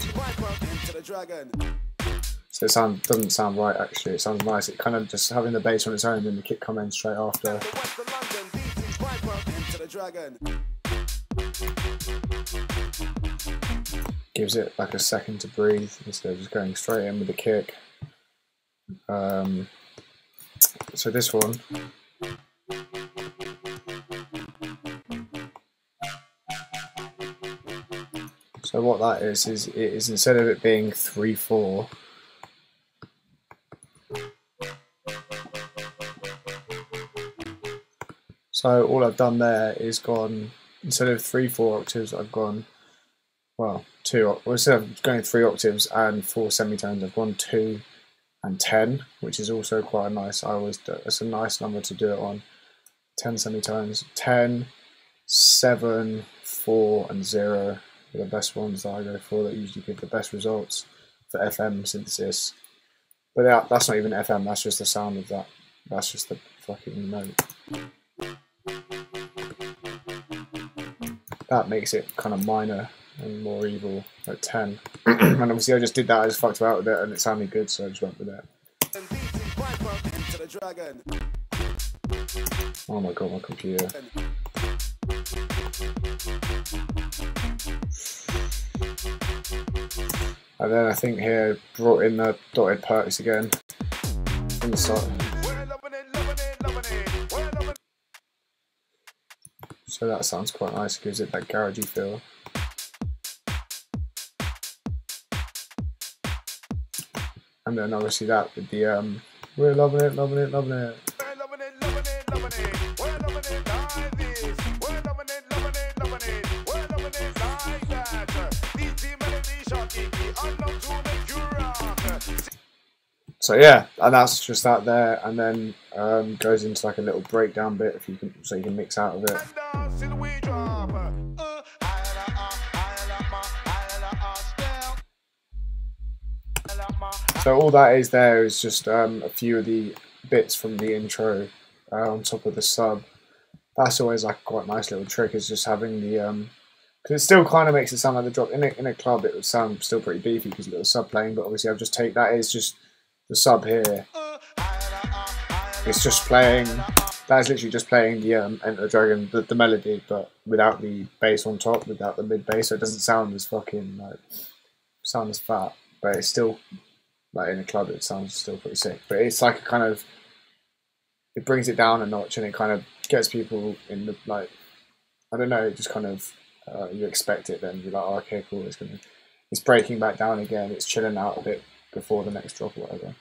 it doesn't sound right actually. It sounds nice. It kind of just having the bass on its own, and then the kick come in straight after. Gives it like a second to breathe instead of just going straight in with the kick. So this one. So what that is it is instead of it being 3/4. So all I've done there is gone, instead of 3/4 octaves, I've gone, well, instead of going 3 octaves and 4 semitones, I've gone 2 and 10, which is also quite a nice, it's a nice number to do it on. 10 semitones, 10, 7, 4 and 0 are the best ones that I go for, that usually give the best results for FM synthesis. But that's not even FM, that's just the sound of that. That's just the fucking note. That makes it kind of minor and more evil at 10. And obviously I just did that, I just fucked about with it and it sounded good, so I just went with it. Oh my god, my computer. And then I think here brought in the dotted perks again from the start. So that sounds quite nice, gives it that garagey feel. And then obviously that with the we're loving it, loving it, loving it. So yeah, and that's just that there, and then goes into like a little breakdown bit if you can, so you can mix out of it. So all that is there is just a few of the bits from the intro on top of the sub. That's always like a quite nice little trick, is just having the because it still kind of makes it sound like the drop in a club. It would sound still pretty beefy because you've got the sub playing, but obviously I've just that is just the sub here. it's just playing. That is literally just playing the Enter the Dragon, the melody, but without the bass on top, without the mid bass, so it doesn't sound as fucking like sound as fat, but it's still like in a club it sounds still pretty sick. But it's like a kind of, it brings it down a notch and it kind of gets people in the like, I don't know, it just kind of you expect it, then you're like, oh, okay, cool, it's breaking back down again, it's chilling out a bit before the next drop or whatever.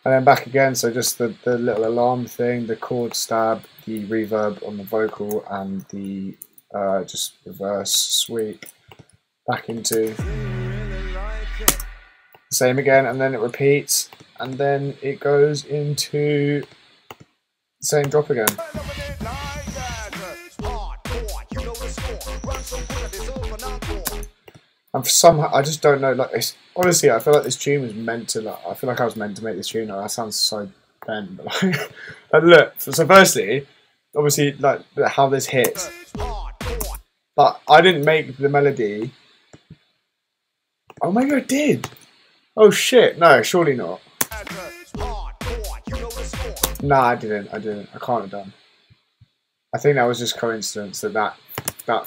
And then back again, so just the little alarm thing, the chord stab, the reverb on the vocal, and the just reverse sweep back into the same again, and then it repeats, and then it goes into the same drop again. And for somehow, I just don't know, like, it's, honestly, I feel like this tune was meant to, like, I feel like I was meant to make this tune, like, that sounds so bent, but like, like look, so firstly, obviously, like, how this hits, but I didn't make the melody. Oh my god, I did! Oh shit, no, surely not. Nah, I didn't, I can't have done. I think that was just coincidence that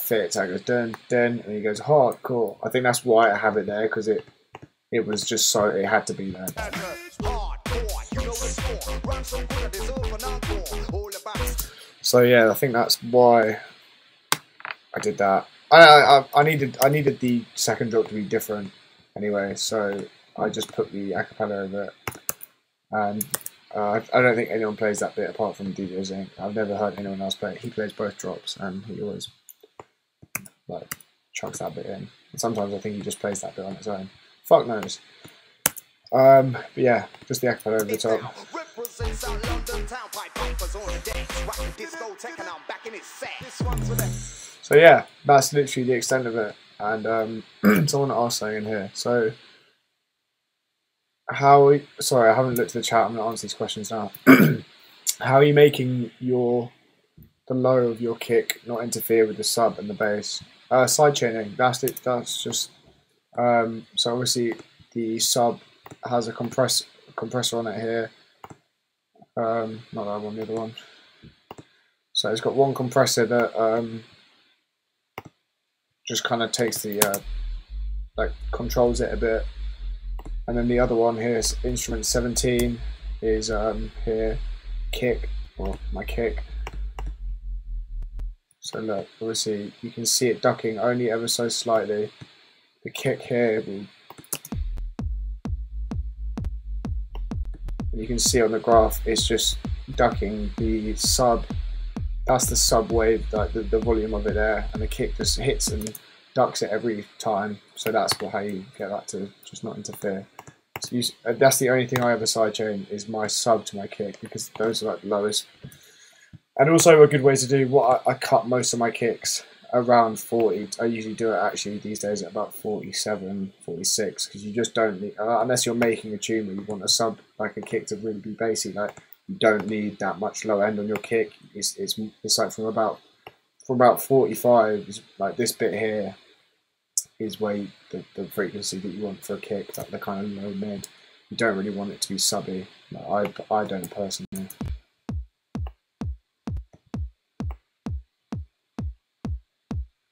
fits. I goes dun dun, and he goes hardcore. I think that's why I have it there, because it was just so, it had to be there. So yeah, I think that's why I did that. I needed the second drop to be different anyway, so I just put the acapella over it, and I don't think anyone plays that bit apart from DJ Zinc. I've never heard anyone else play it. He plays both drops, and he always like chucks that bit in. And sometimes I think he just plays that bit on its own. Fuck knows. But yeah, just the acapella over the top. So yeah, that's literally the extent of it. And someone asked something in here. So sorry, I haven't looked at the chat. I'm gonna answer these questions now. How are you making the low of your kick not interfere with the sub and the bass? Side chaining. That's it. That's just so obviously the sub has a compressor on it here. Not that one, the other one. So it's got one compressor that just kind of takes the like controls it a bit, and then the other one here is instrument 17 is here kick, or my kick. So look, obviously you can see it ducking only ever so slightly. The kick here will, you can see on the graph it's just ducking the sub. That's the sub wave, like the volume of it there, and the kick just hits and ducks it every time. So that's how you get that to just not interfere. So that's the only thing I ever sidechain is my sub to my kick, because those are like the lowest. And also a good way to do what I cut most of my kicks around 40. I usually do it actually these days at about 47, 46, because you just don't need, unless you're making a tune where you want a sub, like a kick to really be bassy, like you don't need that much low end on your kick. It's like from about 45, like this bit here is where the frequency that you want for a kick, like the kind of low mid. You don't really want it to be subby. Like I don't personally.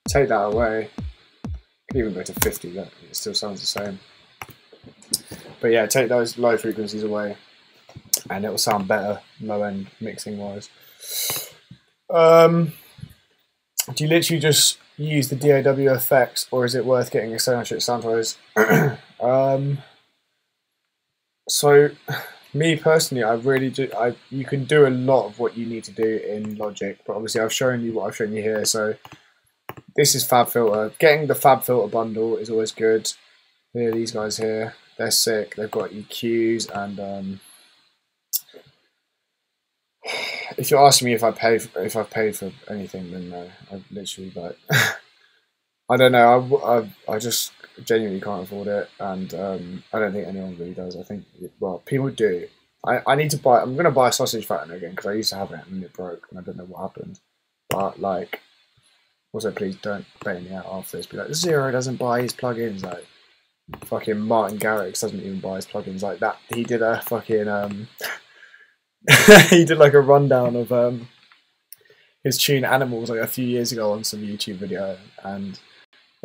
Take that away, you can even go to 50, that it still sounds the same. But yeah, take those low frequencies away and it will sound better low end mixing wise. Do you literally just use the DAW effects, or is it worth getting a sound shit soundwise? So me personally, I really do. You can do a lot of what you need to do in Logic, but obviously I've shown you what I've shown you here. So this is FabFilter. Getting the FabFilter bundle is always good. Here, these guys here, they're sick. They've got EQs, and if you're asking me if I've paid for anything, then no. I literally like I don't know. I just genuinely can't afford it, and I don't think anyone really does. I think, well, people do, I need to buy. I'm gonna buy a sausage fattener again because I used to have it and it broke and I don't know what happened. But like, also please don't bait me out after this. Be like, Zero doesn't buy his plugins. Like, fucking Martin Garrix doesn't even buy his plugins like that. He did a fucking he did like a rundown of his tune Animals like a few years ago on some YouTube video, and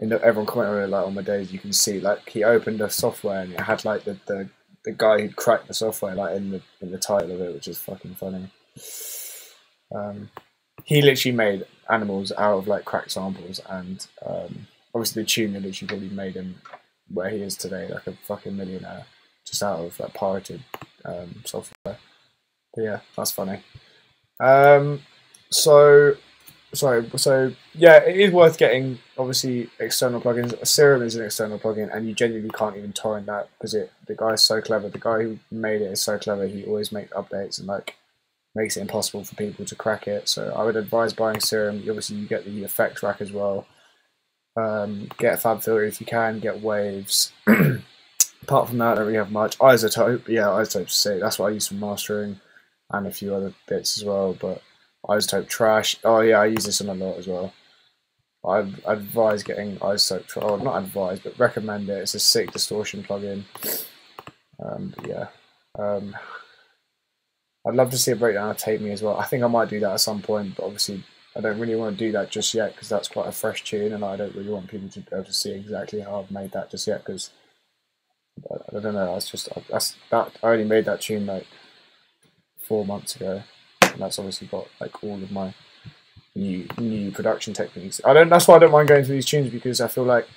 everyone commented on it like on my days. You can see like he opened the software and it had like the guy who'd cracked the software like in the title of it, which is fucking funny. He literally made Animals out of like cracked samples, and obviously the tune literally probably made him where he is today, like a fucking millionaire, just out of like pirated software. But yeah, that's funny. So yeah, it is worth getting obviously external plugins. Serum is an external plugin, and you genuinely can't even torrent that because the guy's so clever. The guy who made it is so clever. He always makes updates and like makes it impossible for people to crack it. So I would advise buying Serum. Obviously, you get the effects rack as well. Get FabFilter if you can. Get Waves. Apart from that, I don't really have much. iZotope, yeah, iZotope's sick. That's what I use for mastering, and a few other bits as well. But iZotope trash. Oh yeah, I use this on a lot as well. I'd advise getting iZotope. Oh, not advise, but recommend it. It's a sick distortion plugin. But yeah, I'd love to see a breakdown of Take Me as well. I think I might do that at some point, but obviously I don't really want to do that just yet because that's quite a fresh tune, and I don't really want people to be able to see exactly how I've made that just yet because I don't know. I only made that tune like 4 months ago, and that's obviously got like all of my new production techniques. That's why I don't mind going through these tunes, because I feel like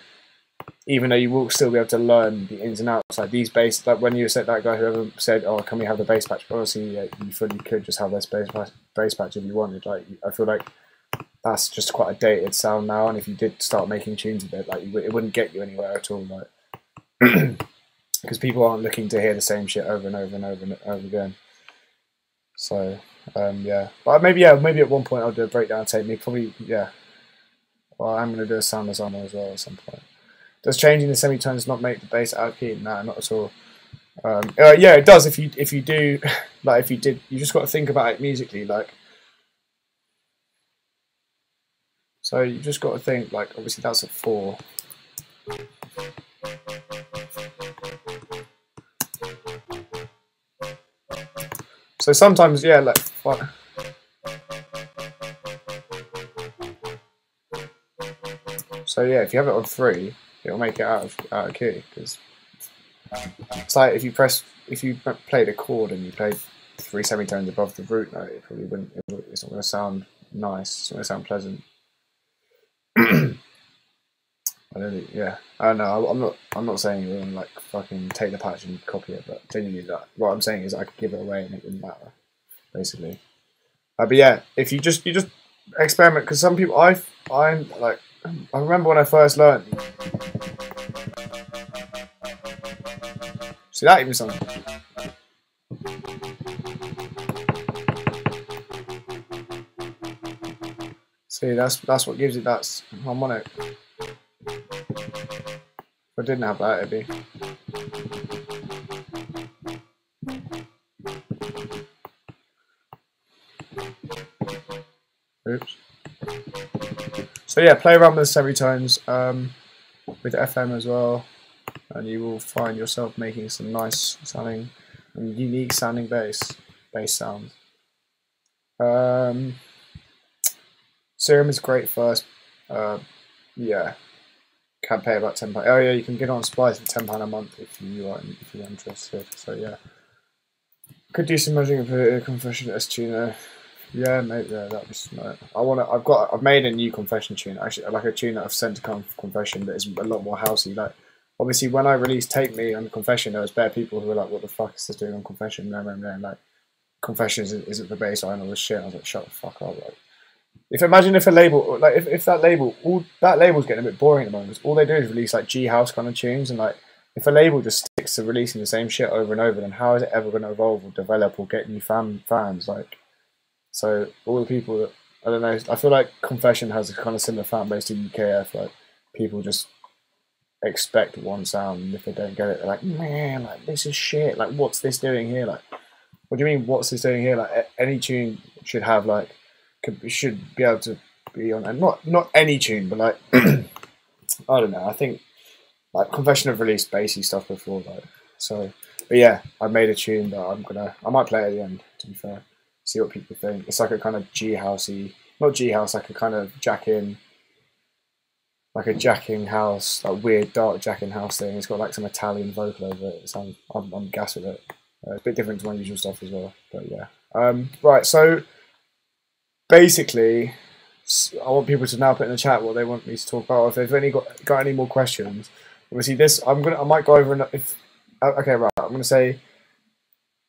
even though you will still be able to learn the ins and outs, like these bass, like when you said that guy whoever said, "Oh, can we have the bass patch?" Obviously, yeah, you fully could just have this bass patch if you wanted. Like, I feel like that's just quite a dated sound now, and if you did start making tunes with it, like it wouldn't get you anywhere at all. Like, because people aren't looking to hear the same shit over and over and over and over again. So yeah, but maybe at one point I'll do a breakdown. Take Me, probably, yeah. Well, I'm gonna do a sound designer as well at some point. Does changing the semitones not make the bass out of key? No, not at all. Yeah, it does. If you do, like if you did, you just got to think about it musically. Like, so you just got to think like, obviously that's a 4. So sometimes, yeah, like what? So yeah, if you have it on 3, it'll make it out of key, because it's like if you played a chord and you played 3 semitones above the root note, it probably wouldn't. It's not going to sound nice. It's not going to sound pleasant. Yeah, I don't know. I'm not saying you're gonna like fucking take the patch and copy it, but genuinely, that what I'm saying is I could give it away and it wouldn't matter, basically. But yeah, if you just experiment, because some people I'm like, I remember when I first learned. See that even sounds. See, that's what gives it that harmonic. If I didn't have that, it'd be. Oops. So yeah, play around with the semitones with FM as well, and you will find yourself making some nice sounding and unique sounding bass sounds. Serum is great first. Yeah. Can pay about £10. Oh yeah, you can get on Splice for £10 a month if you're interested. So yeah, could do some merging of a Confession S tuner. Yeah, mate. Yeah, that'd be smart. I've made a new Confession tune. Actually, like a tune that I've sent to Confession that is a lot more housey. Like, obviously, when I released Take Me on Confession, there was bare people who were like, "What the fuck is this doing on Confession?" And like, Confession isn't the bass line or the shit. I was like, "Shut the fuck up!" Like, imagine if a label, like if that label's getting a bit boring at the moment, because all they do is release like G house kind of tunes, and like if a label just sticks to releasing the same shit over and over, then how is it ever going to evolve or develop or get new fans? Like, so all the people that, I don't know, I feel like Confession has a kind of similar fan base to UKF. Like, people just expect one sound, and if they don't get it, they're like, man, like this is shit. Like, what's this doing here? Like, What do you mean? What's this doing here? Like any tune should have like should be able to be on, and not any tune, but like I don't know. I think like Confession of Release bassy stuff before, like so. But yeah, I made a tune that I might play at the end. To be fair, see what people think. It's like a kind of G housey, not G house, like a kind of jacking house, like weird dark jacking house thing. It's got like some Italian vocal over it. So I'm gassed with it. It's a bit different to my usual stuff as well. But yeah, right. So basically, I want people to now put in the chat what they want me to talk about. If they've any got any more questions, obviously this I might go over. Okay, right. I'm gonna say,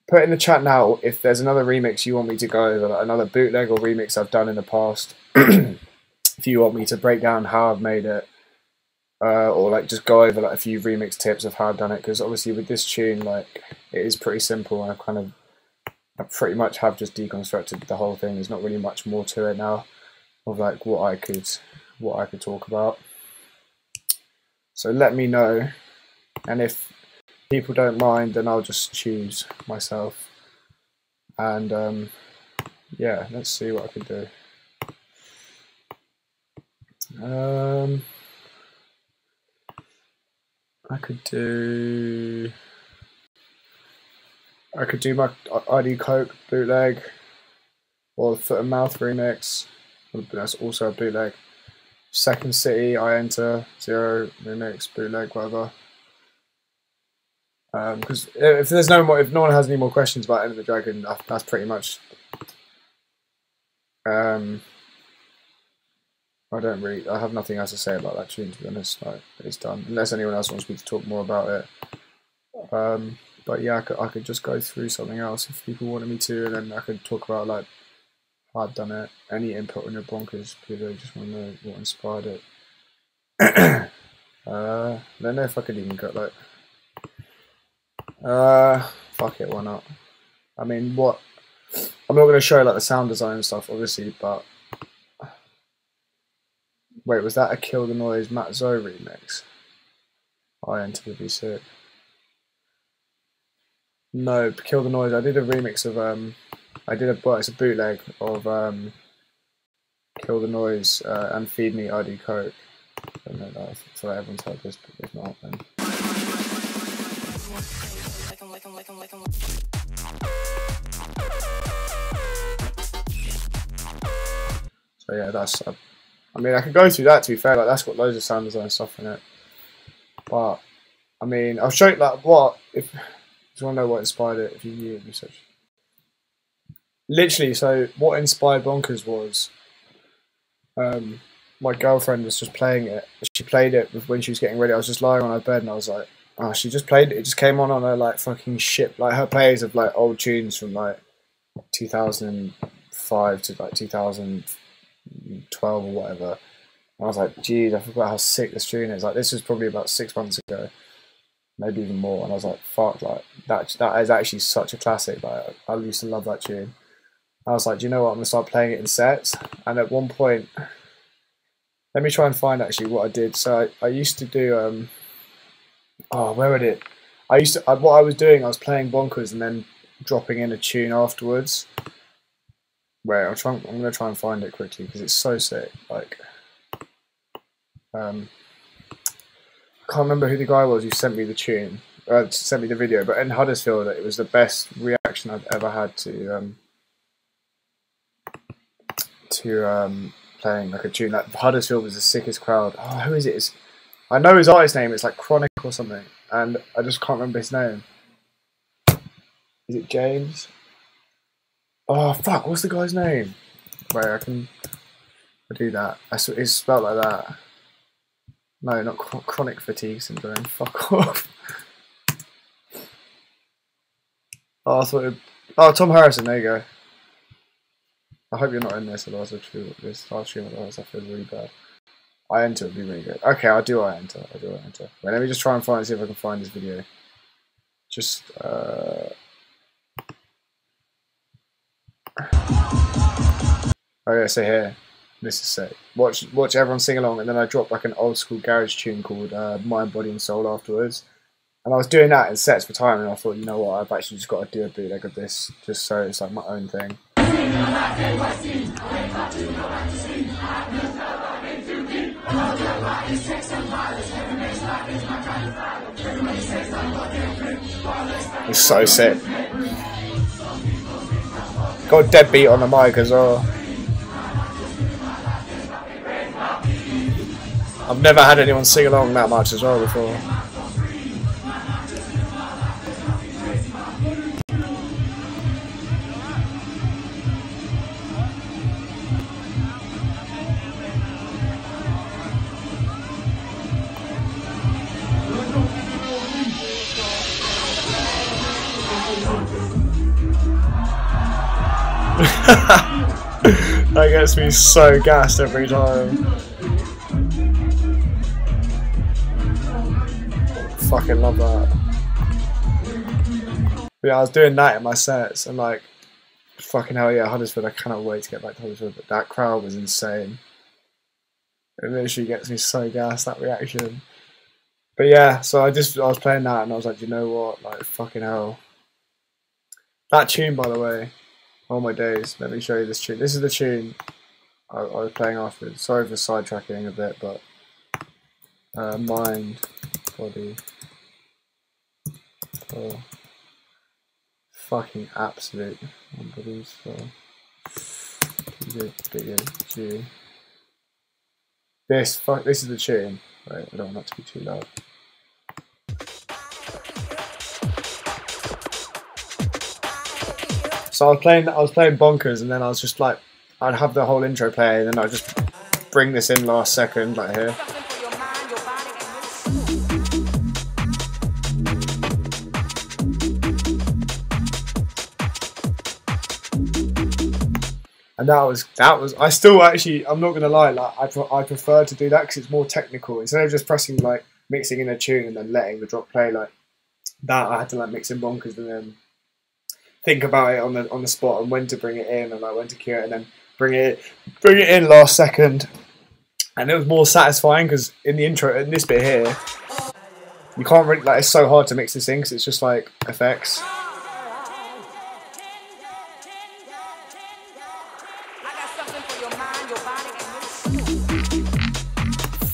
put in the chat now if there's another remix you want me to go over, like another bootleg or remix I've done in the past. If you want me to break down how I've made it, or like just go over like a few remix tips of how I've done it, because obviously with this tune, like it is pretty simple, and I pretty much have just deconstructed the whole thing. There's not really much more to it now of like what I could talk about. So let me know, and if people don't mind, then I'll just choose myself. And yeah, let's see what I can do. I could do my ID Coke bootleg, or the Foot and Mouth remix. That's also a bootleg. Second City, I Enter Zero remix, bootleg, whatever. Because if no one has any more questions about Enter the Dragon, that's pretty much. I have nothing else to say about that tune, to be honest. Like, it's done. Unless anyone else wants me to talk more about it. But yeah, I could just go through something else if people wanted me to, and then I could talk about like how I've done it. Any input on your bonkers, people just want to know what inspired it. I don't know if I could even go like. Fuck it, why not? I mean, what? I'm not going to show like the sound design and stuff, obviously, but. Wait, was that a Kill the Noise Matt Zoe remix? I Enter would be sick. No, Kill the Noise. I did a remix of it's a bootleg of Kill the Noise and Feed Me ID Coke. I don't know that. So everyone's heard this, but if not, then. So yeah, that's. I mean, I could go through that, to be fair. Like, that's got loads of sound design stuff in it. But I mean, I'll show you like what if you want to know what inspired it. If you knew research. Literally, so what inspired Bonkers was my girlfriend was just playing it. She played it when she was getting ready. I was just lying on her bed, and I was like, oh, she just played it. It just came on her like fucking shit. Like her plays of like old tunes from like 2005 to like 2012 or whatever. And I was like, geez, I forgot how sick this tune is. Like, this was probably about 6 months ago, maybe even more. And I was like, fuck, like that is actually such a classic. Like, I used to love that tune. I was like, do you know what? I'm gonna start playing it in sets. And at one point, let me try and find actually what I did. So I used to do where would it? What I was doing, I was playing Bonkers and then dropping in a tune afterwards. Wait, I'm gonna try and find it quickly because it's so sick. Like, I can't remember who the guy was who sent me the tune, sent me the video. But in Huddersfield, it was the best reaction I've ever had to playing like a tune. Like Huddersfield was the sickest crowd. Oh, who is it? I know his artist name. It's like Chronic or something, and I just can't remember his name. Is it James? Oh fuck! What's the guy's name? Wait, I do that. It's spelled like that. No, not chronic fatigue syndrome. Fuck off. Oh, I thought. Tom Harrison. There you go. I hope you're not in this, otherwise I feel really bad. I Enter would be really good. Okay, I do I Enter. Wait, let me just try and see if I can find this video. Just okay, so here. This is sick. Watch everyone sing along, and then I drop like an old school garage tune called Mind, Body and Soul afterwards. And I was doing that in sets for time, and I thought, you know what, I've actually just got to do a bootleg of this, just so it's like my own thing. It's so sick. Got a dead beat on the mic as well. I've never had anyone sing along that much as well before. That gets me so gassed every time. Fucking love that. But yeah, I was doing that in my sets and like, fucking hell yeah, Huddersfield, I cannot wait to get back to Huddersfield, but that crowd was insane. It literally gets me so gassed, that reaction. But yeah, so I was playing that and I was like, you know what, like fucking hell. That tune, by the way, oh my days, let me show you this tune. This is the tune I was playing afterwards. Sorry for sidetracking a bit, but mind, body, oh, fucking absolute bodies, so bigger G. This is the tune. Wait, I don't want that to be too loud. So I was playing Bonkers, and then I was just like, I'd have the whole intro play, and then I'd just bring this in last second, like here. And that was, I still actually, I'm not gonna lie, like I prefer to do that because it's more technical. Instead of just pressing like mixing in a tune and then letting the drop play like that, I had to like mix in Bonkers and then think about it on the spot and when to bring it in and like when to cue it and then bring it in last second. And it was more satisfying because in the intro, in this bit here, you can't really, like, it's so hard to mix this in because it's just like effects.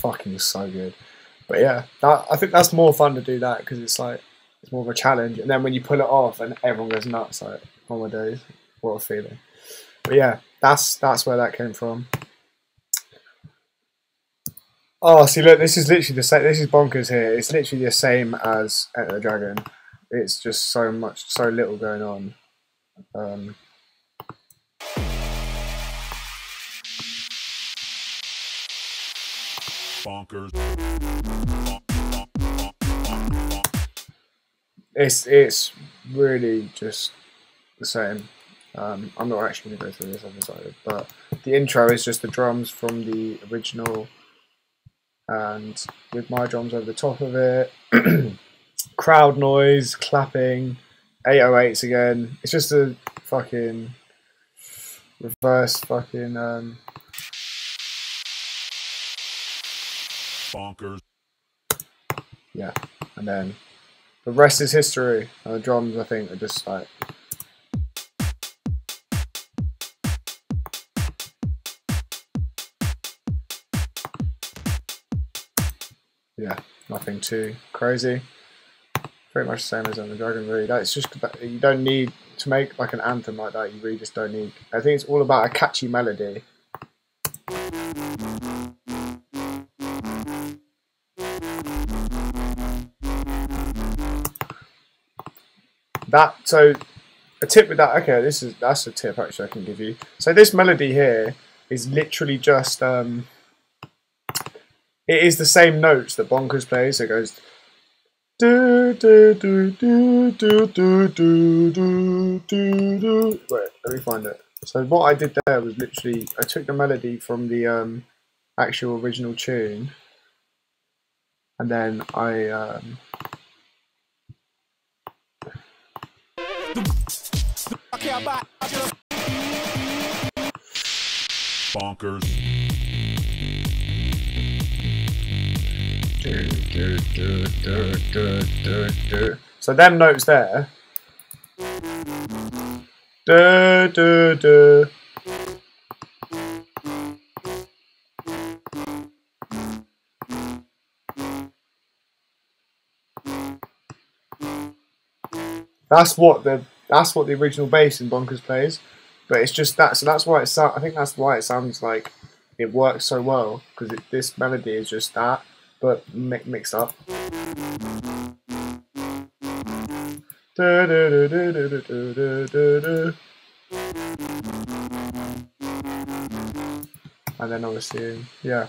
Fucking so good. But yeah, I think that's more fun to do that because it's like, it's more of a challenge. And then when you pull it off and everyone goes nuts, like, oh my days, what a feeling. But yeah, that's where that came from. Oh, see, look, this is literally the same. This is Bonkers here. It's literally the same as Enter the Dragon. It's just so little going on. Bonkers. It's really just the same. I'm not actually going to go through this, I've decided, but the intro is just the drums from the original and with my drums over the top of it. Crowd noise, clapping, 808s again. It's just a fucking reverse fucking Bonkers. Yeah, and then the rest is history. And the drums, I think, are just like, yeah, nothing too crazy. Pretty much the same as on the Dragon, really. That's just, you don't need to make like an anthem like that. You really just don't need. I think it's all about a catchy melody. So a tip with that, okay, that's a tip actually I can give you. So this melody here is literally just it is the same notes that Bonkers plays. So it goes do do do do do do do do do. Wait, let me find it. So what I did there was literally I took the melody from the actual original tune, and then I Bonkers. So them notes there. Do, do, do. That's what the original bass in Bonkers plays, but it's just that. So that's why it I think that's why it sounds like it works so well, because this melody is just that, but mixed up. And then obviously, yeah.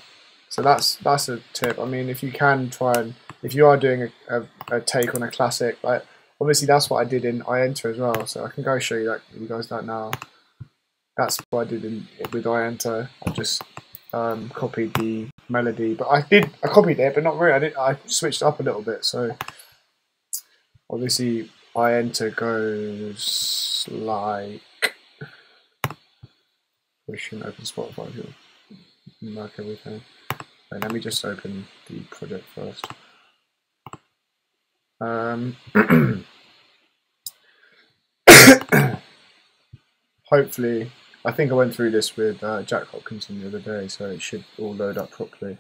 So that's a tip. I mean, if you can try and if you are doing a take on a classic, like obviously that's what I did in iEnter as well. So I can go show you guys that now. That's what I did with iEnter. I just copied the melody, but I copied it, but not really. I switched it up a little bit. So obviously iEnter goes like. We shouldn't open Spotify here. Mark everything. Okay, let me just open the project first. Hopefully, I think I went through this with Jack Hopkinson the other day, so it should all load up properly.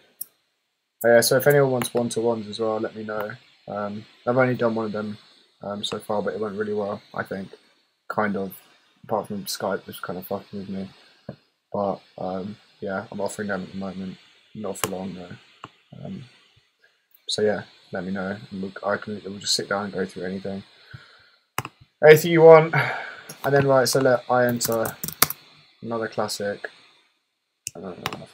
Yeah, so if anyone wants one-to-ones as well, let me know. I've only done one of them so far, but it went really well, I think. Kind of, apart from Skype was kind of fucking with me. But yeah, I'm offering them at the moment. Not for long though. So yeah, let me know. And we'll just sit down and go through anything you want. And then right, so let iEnter another classic. I don't know.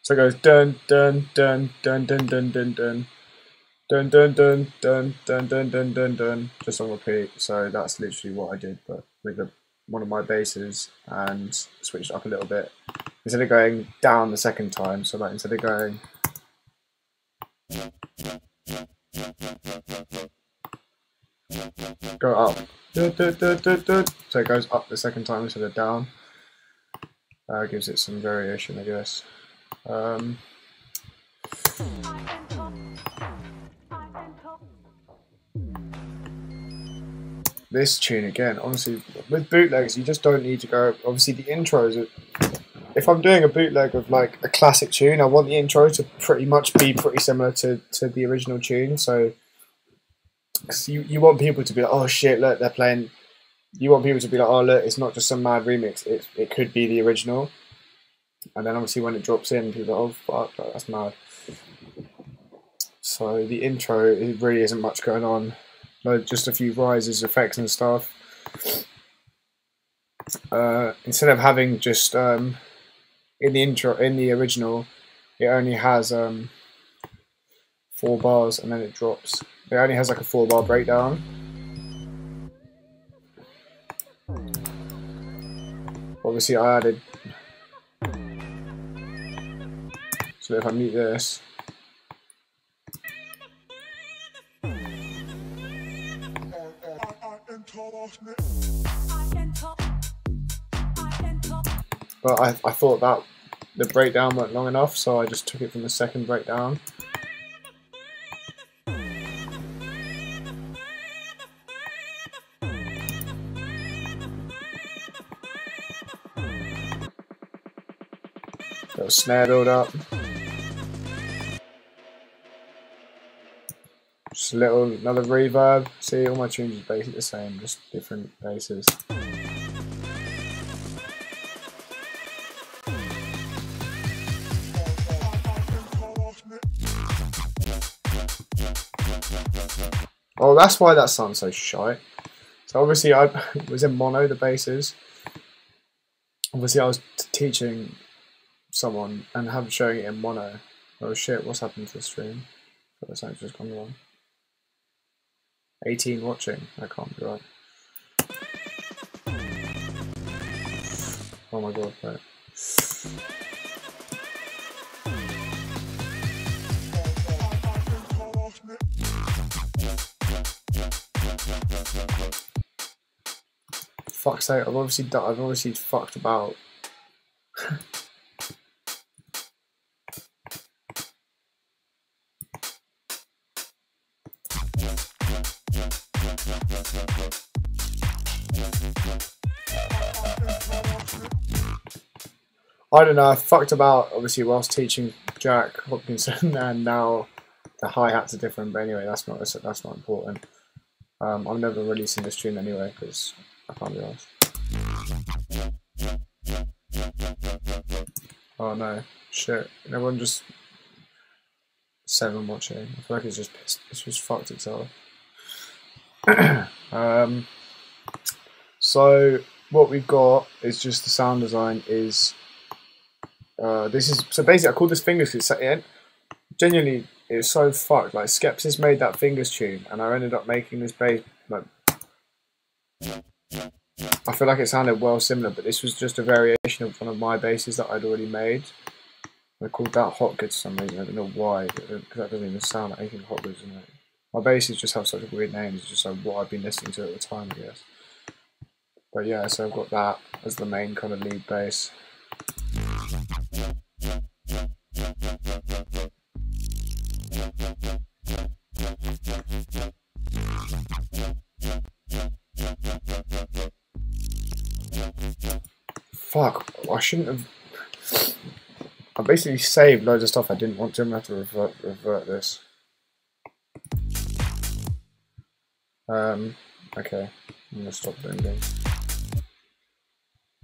So it goes dun dun dun dun dun dun dun dun dun dun dun dun dun dun dun dun dun, just on repeat. So that's literally what I did, but with one of my basses and switched it up a little bit. Instead of going down the second time, so like instead of going go up, so it goes up the second time instead of down. Gives it some variation, I guess. This tune again, honestly, with bootlegs, you just don't need to go. Obviously, the intros. If I'm doing a bootleg of like a classic tune, I want the intro to pretty much be pretty similar to the original tune. So, cause you want people to be like, oh shit, look, they're playing. You want people to be like, oh look, it's not just some mad remix. It could be the original. And then obviously when it drops in, people are like, oh fuck, that's mad. So the intro, it really isn't much going on. Like just a few rises, effects and stuff. Instead of having just in the original, it only has 4 bars and then it drops. It only has like a 4-bar breakdown. Obviously I added. So if I mute this, but I thought that the breakdown weren't long enough, so I just took it from the second breakdown. Little snare build up. Just another reverb. See, all my tunes are basically the same, just different basses. Oh, that's why that sounds so shite. So obviously I was in mono, the basses. Obviously I was teaching someone and showing it in mono. Oh shit, what's happened to the stream? I thought something's just gone wrong. 18 watching, that can't be right. Oh my god, right. Fuck's sake, I've obviously fucked about. I don't know, I fucked about obviously whilst teaching Jack Hopkinson, and now the hi-hats are different, but anyway, that's not important. I'm never releasing this tune anyway, because I can't be arsed. Oh no, shit, everyone just 7 watching, I feel like it's just fucked itself. So what we've got is just the sound design is so basically I call this Fingers because genuinely it's so fucked. Like Skepsis made that Fingers tune and I ended up making this bass like I feel like it sounded well similar, but this was just a variation of one of my basses that I'd already made. I called that Hotgood for some reason, I don't know why, because that doesn't even sound like anything Hotgood, isn't it? My basses just have such weird names, it's just like what I've been listening to at the time, I guess. But yeah, so I've got that as the main kind of lead bass. Fuck, I shouldn't have. I basically saved loads of stuff I didn't want to. I'm going to have to revert this. Okay, I'm going to stop doing things.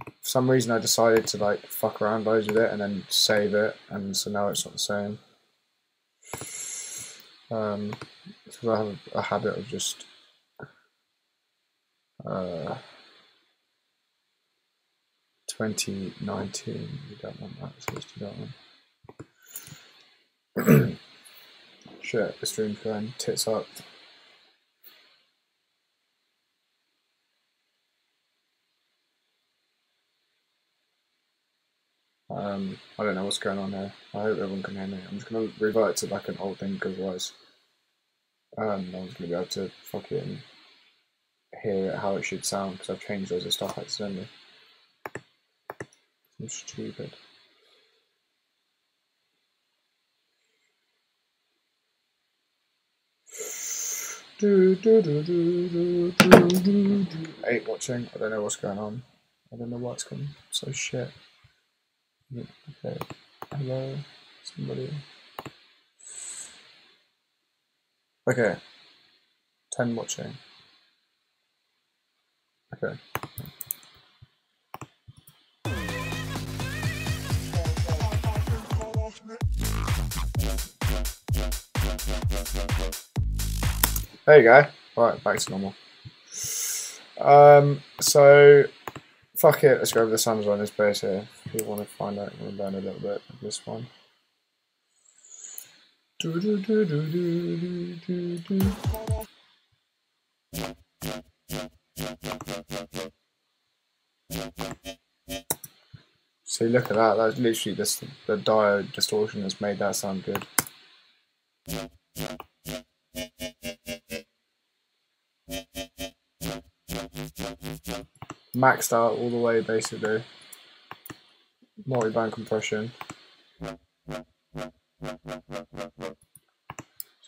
For some reason I decided to like fuck around loads with it and then save it, and so now it's not the same. Because I have a habit of just 2019, we don't want that, so let's do that one. Shit, the stream's going tits up. I don't know what's going on here. I hope everyone can hear me. I'm just going to revert to like an old thing because otherwise no one's going to be able to fucking hear it how it should sound because I've changed loads of stuff accidentally. I'm stupid. Eight watching. I don't know what's going on. I don't know why it's gone so shit. Okay. Hello, somebody. Okay. 10 watching. Okay. There you go. Right, back to normal. So fuck it, let's go over the sound design on this bass here. If you want to find out, you want to learn a little bit of this one. See, look at that. That's literally just the diode distortion that's made that sound good. Maxed out all the way, basically. Multi-band compression. So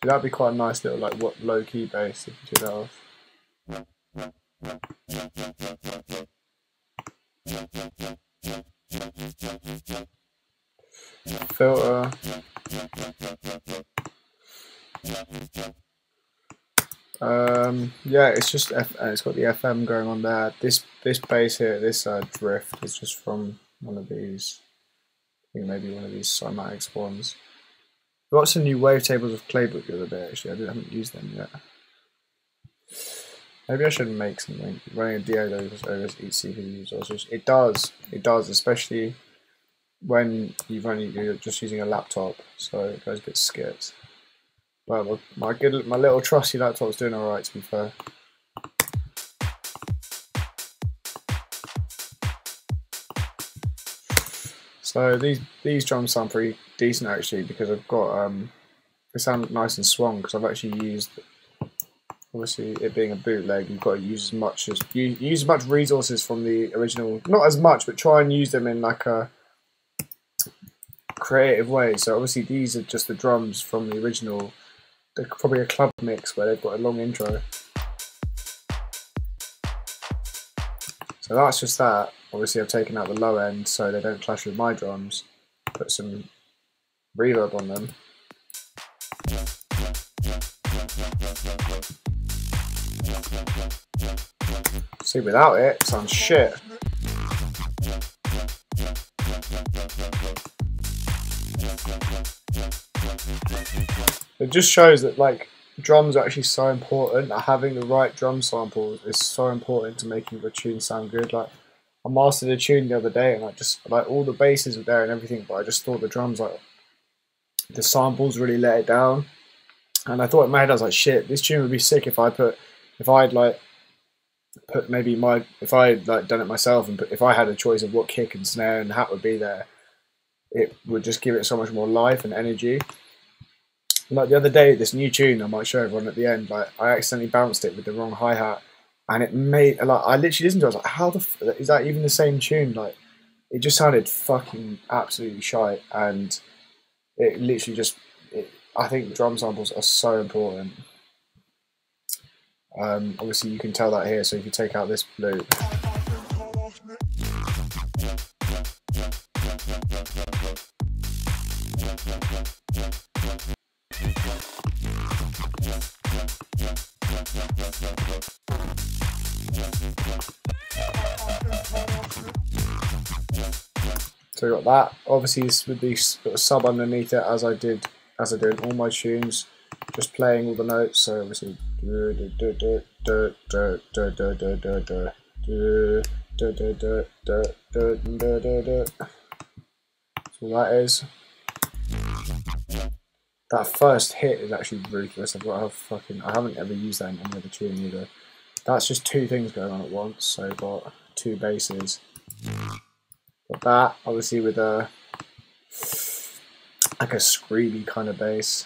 that'd be quite a nice little like low-key bass if you took that off. Filter. Yeah, it's just it's got the FM going on there. This bass here, this drift is just from one of these. I think maybe one of these Cymatics ones. I got some new wavetables of Claybook the other day. Actually, I haven't used them yet. Maybe I should make something. Running a DO over each CPU resources. It does, especially when you're just using a laptop, so it goes a bit skit. But my little trusty laptop's doing alright, to be fair. So these drums sound pretty decent actually, because I've got they sound nice and swung because I've actually used, obviously it being a bootleg, you've got to use as much resources from the original, not as much, but try and use them in like a creative way. So obviously these are just the drums from the original. They're probably a club mix where they've got a long intro. So that's just that. Obviously I've taken out the low end so they don't clash with my drums. Put some reverb on them. See, without it, it sounds shit. It just shows that like drums are actually so important. Having the right drum samples is so important to making your tune sound good. Like I mastered a tune the other day and I just like all the basses were there and everything, but I just thought the drums, like the samples really let it down. And I thought in my head, I was like, shit, this tune would be sick if I'd done it myself, and if I had a choice of what kick and snare and hat would be there, it would just give it so much more life and energy. Like the other day, this new tune I might show everyone at the end, like I accidentally bounced it with the wrong hi-hat, and it made, like, I literally listened to it, I was like, how the f is that even the same tune? Like, it just sounded fucking absolutely shite, and it literally just, I think drum samples are so important. Obviously you can tell that here, so if you take out this loop, so we got that. Obviously this would be a sub underneath it, as I do in all my tunes, just playing all the notes. So obviously so that is, that first hit is actually ruthless. I haven't ever used that in any other tune either. That's just two things going on at once. So I've got two basses. Got that obviously with a like a screamy kind of bass.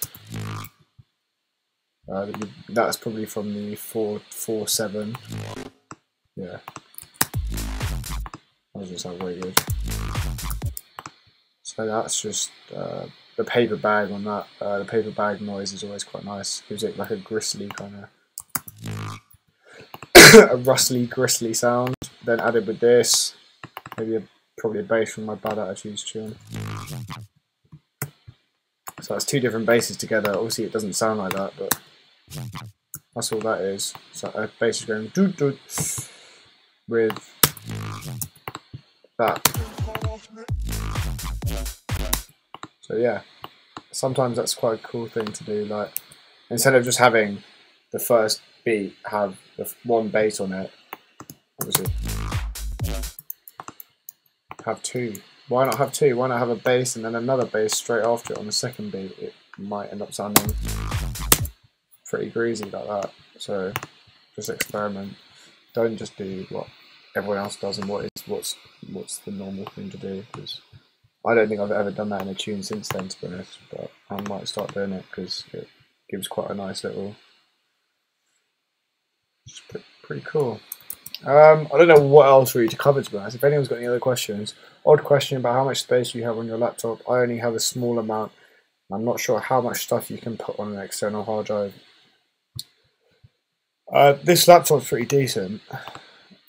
That's probably from the 447. Yeah, that was just how really good. So that's just the paper bag on that. The paper bag noise is always quite nice. Gives it like a gristly kind of, a rustly, gristly sound. Then added with this, maybe probably a bass from my Bad Attitudes tune. So that's two different basses together. Obviously it doesn't sound like that, but that's all that is. So a bass is going doo doo with that. So yeah, sometimes that's quite a cool thing to do. Like instead of just having the first beat have the one bass on it, obviously have two. Why not have two? Why not have a bass and then another bass straight after it on the second beat? It might end up sounding pretty greasy like that. So just experiment. Don't just do what everyone else does and what's the normal thing to do. Because I don't think I've ever done that in a tune since then, to be honest. But I might start doing it because it gives quite a nice little. It's pretty cool. I don't know what else for you to cover, to be honest. If anyone's got any other questions, odd question about how much space you have on your laptop. I only have a small amount. I'm not sure how much stuff you can put on an external hard drive. This laptop's pretty decent.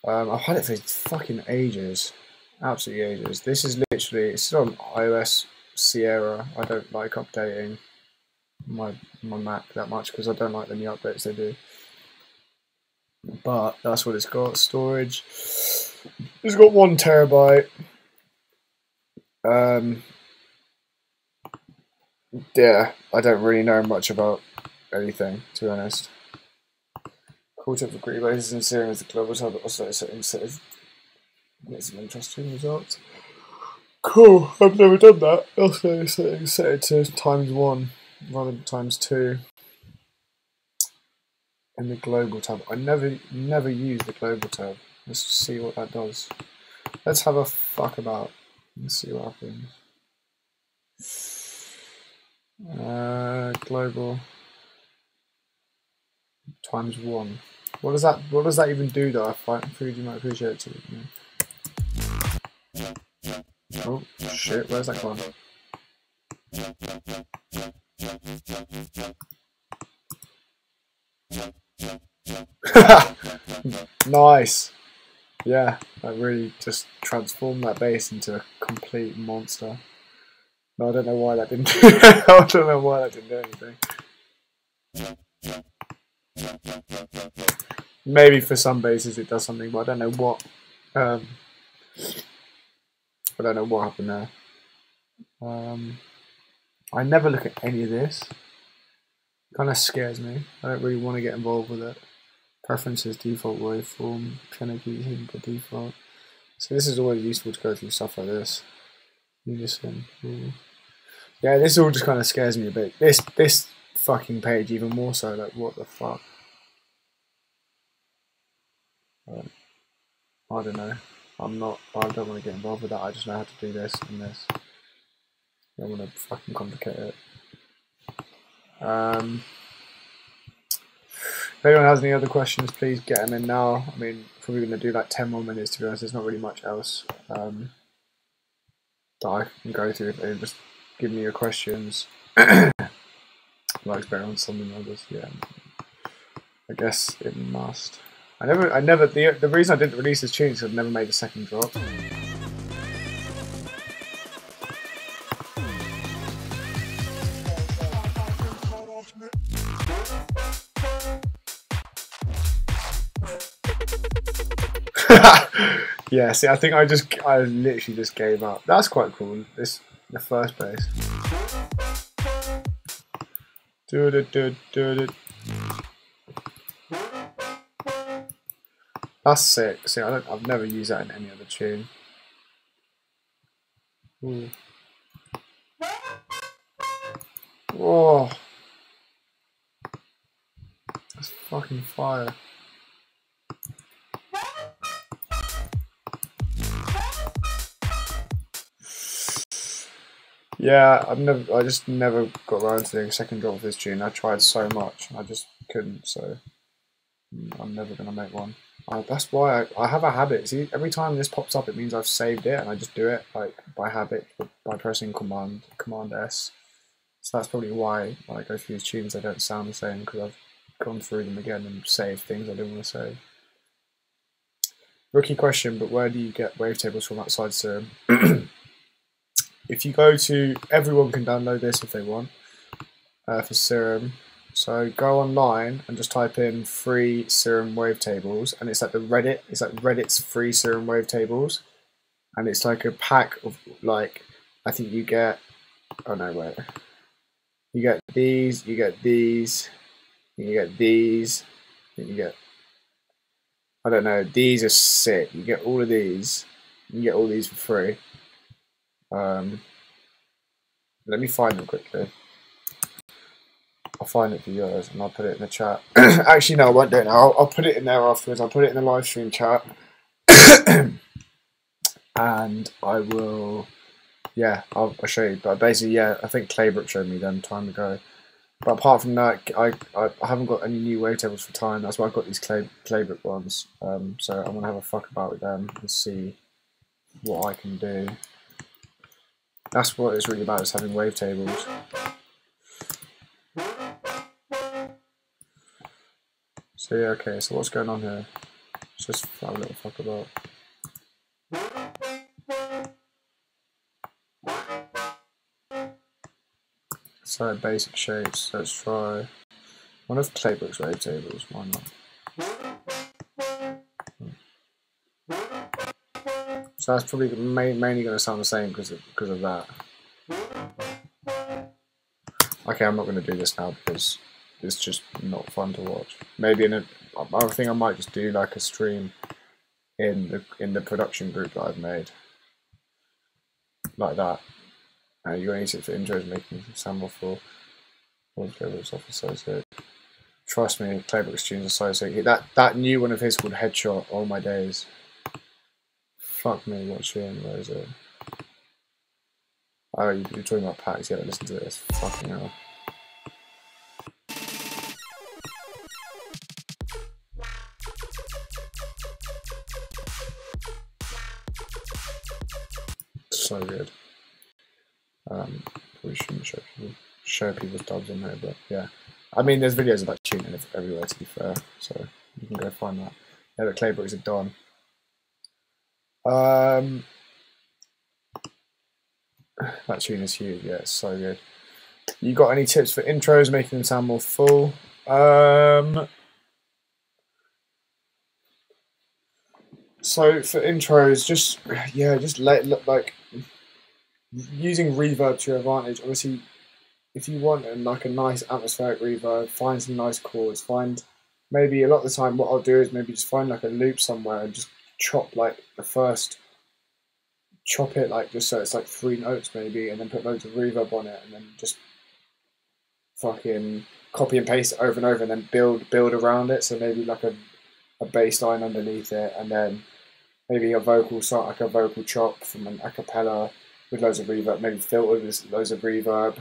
I've had it for fucking ages. Absolutely ages. This is literally, it's still on iOS Sierra. I don't like updating my Mac that much because I don't like the new updates they do. But that's what it's got. Storage. It's got 1 terabyte. Yeah, I don't really know much about anything, to be honest. Cool tip for grid bases and seeing as the global tab also settings get some interesting results. Cool, I've never done that. Also settings set it to ×1 rather than ×2. In the global tab. I never use the global tab. Let's see what that does. Let's have a fuck about Let's see what happens. Global ×1. What does that even do though? I find food you might appreciate it too. Yeah. Oh shit, where's that gone? Nice. Yeah, that really just transformed that base into a complete monster. No, I don't know why that didn't do I don't know why that didn't do anything. Maybe for some bases it does something, but I don't know what. I don't know what happened there. I never look at any of this. It kind of scares me. I don't really want to get involved with it. Preferences, default waveform, piano keys hidden by default. So this is always useful to go through stuff like this. Unison. Yeah, this all just kind of scares me a bit. This fucking page even more so. Like, what the fuck? I don't know. I don't want to get involved with that. I just know how to do this and this. I don't want to fucking complicate it. If anyone has any other questions, please get them in now. I mean, probably going to do like 10 more minutes to be honest. There's not really much else that I can go through. If they just give me your questions. Likes better on some than others. Yeah, I guess it must. The reason I didn't release this tune is I've never made a second drop. Yeah, see, I think I literally just gave up. That's quite cool. The first bass. That's sick. See, I've never used that in any other tune. Ooh. Whoa. That's fucking fire. Yeah, I just never got around to doing a second drop of this tune. I tried so much, I just couldn't. So I'm never gonna make one. That's why I have a habit. See, every time this pops up, it means I've saved it, and I just do it like by habit by pressing Command S. So that's probably why when I go through these tunes, they don't sound the same because I've gone through them again and saved things I didn't want to save. Rookie question, but where do you get wavetables from outside Serum? If you go to, everyone can download this if they want for Serum. So go online and just type in free Serum wavetables, and it's like it's like Reddit's free Serum wavetables, and it's like a pack of like, I think you get, oh no wait, you get these, you get these, you get these, you get, I don't know, these are sick. You get all of these, you get all these for free. Let me find them quickly. I'll find it for yours and I'll put it in the chat. Actually, no, I won't do it now. I'll put it in there afterwards. I'll put it in the live stream chat. And I will, yeah, I'll show you. But basically, yeah, I think Claybrook showed me them time ago. But apart from that, I haven't got any new wavetables for time. That's why I've got these Claybrook ones. So I'm going to have a fuck about with them and see what I can do. That's what it's really about, is having wavetables. So yeah, okay, so what's going on here? Let's just have a little fuck about. So basic shapes, let's try one of Claybrook's wavetables, why not? So that's probably mainly going to sound the same because of that. Okay, I'm not going to do this now because it's just not fun to watch. Maybe I think I might just do like a stream in the production group that I've made, like that. You're going to use it for intros, making some sample for Claybrook's off associate. Trust me, Claybrook's tunes associate. That new one of his called Headshot. All my days. Fuck me, what tune? Where is it? Oh, you're talking about packs, yeah, listen to this. Fucking hell. So good. Probably shouldn't show people's dubs on there, but yeah. I mean, there's videos about tuning everywhere, to be fair, so you can go find that. Yeah, the Claybrooks are done. That tune is huge, yeah, it's so good. You got any tips for intros, making them sound more full? So for intros, just like using reverb to your advantage. Obviously, if you want like a nice atmospheric reverb, find some nice chords. Find maybe a lot of the time what I'll do is maybe just find like a loop somewhere and just chop like the first, chop it like just so it's like 3 notes maybe, and then put loads of reverb on it, and then just fucking copy and paste it over and over, and then build around it. So maybe like a bass line underneath it, and then maybe a vocal song, like a vocal chop from an a cappella with loads of reverb, maybe filtered with loads of reverb,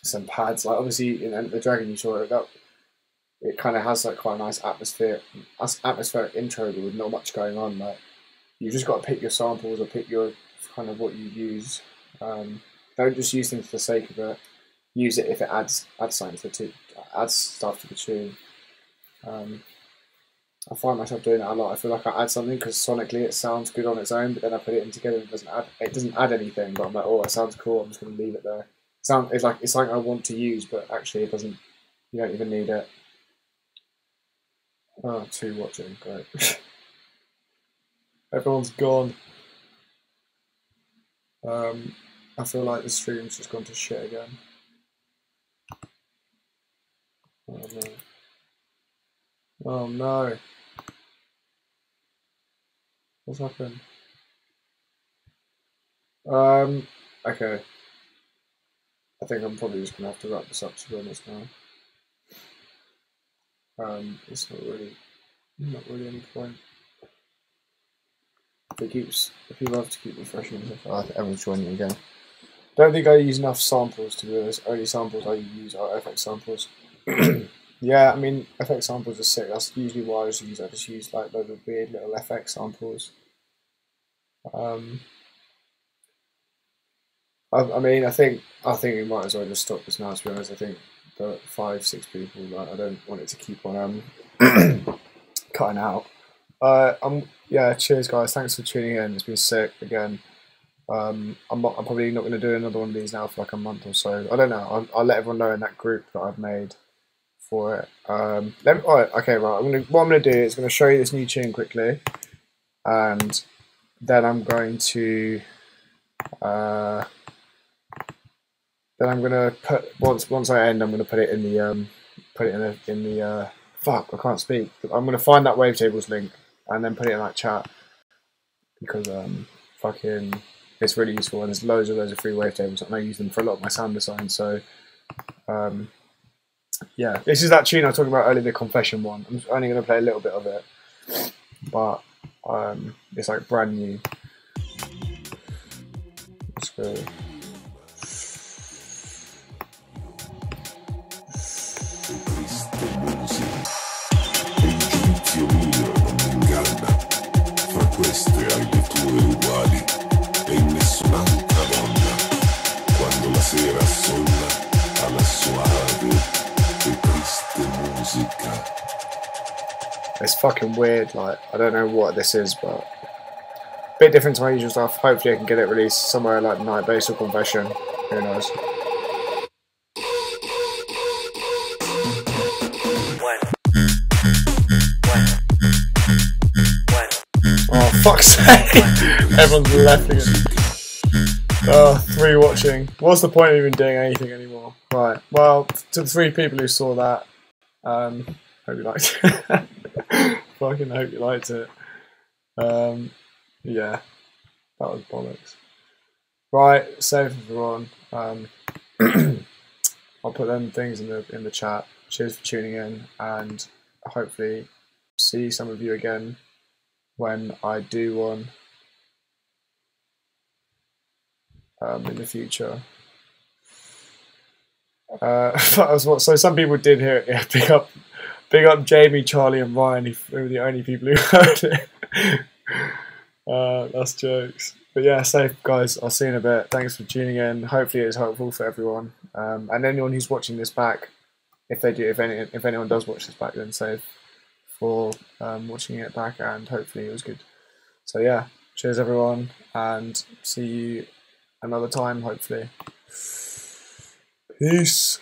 some pads. Like obviously in the Dragon you saw it, that it kind of has like quite a nice atmospheric intro with not much going on. Like you just got to pick your samples or pick your kind of what you use. Don't just use things for the sake of it. Use it if it adds something to adds stuff to the tune. I find myself doing that a lot. I feel like I add something because sonically it sounds good on its own, but then I put it in together and it doesn't add anything. But I'm like, oh, it sounds cool. I'm just going to leave it there. It's like it's something I want to use, but actually it doesn't. You don't even need it. Oh, 2 watching, great. Everyone's gone. I feel like the stream's just gone to shit again. Oh no. Oh no. What's happened? Okay. I think I'm probably just gonna have to wrap this up, to be honest now. It's not really any point. If people have to keep refreshing stuff, I think everyone's joining again. Don't think I use enough samples, to be honest. Only samples I use are FX samples. Yeah, I mean, FX samples are sick. That's usually what I use. I just use like loads of weird little FX samples. I mean, I think we might as well just stop this now, to be honest. I think the 5-6 people, like, I don't want it to keep on cutting out. Yeah, cheers guys, thanks for tuning in. It's been sick again. I'm probably not going to do another one of these now for like a month or so. I don't know. I'll let everyone know in that group that I've made for it. Okay, right. What I'm going to do is going to show you this new tune quickly, and then I'm going to put once I end, I'm gonna put it in the fuck, I can't speak. I'm gonna find that Wavetables link and then put it in that chat, because fucking it's really useful, and there's loads of free Wavetables and I use them for a lot of my sound design. So yeah, this is that tune I was talking about earlier, the Confession one. I'm only gonna play a little bit of it, but it's like brand new. Let's go. Queste hai le tue uguali e in nessun'altra donna, quando la sera assonna alla soave e triste musica. It's fucking weird, like I don't know what this is, but a bit different to my usual stuff. Hopefully I can get it released somewhere like Nightbase or Confession, who knows. Oh, fuck's sake! Everyone's left again. Oh, 3 watching. What's the point of even doing anything anymore? Right, well, to the 3 people who saw that, hope you liked it. Fucking hope you liked it. Yeah, that was bollocks. Right, save everyone. I'll put them things in the chat. Cheers for tuning in, and hopefully see some of you again when I do one. in the future. So some people did hear it. Yeah, big up Jamie, Charlie, and Ryan. Who were the only people who heard it. That's jokes. But yeah, safe guys. I'll see you in a bit. Thanks for tuning in. Hopefully it's helpful for everyone. And anyone who's watching this back, if anyone does watch this back, then safe for watching it back, and hopefully it was good. So yeah, cheers everyone, and see you another time hopefully. Peace.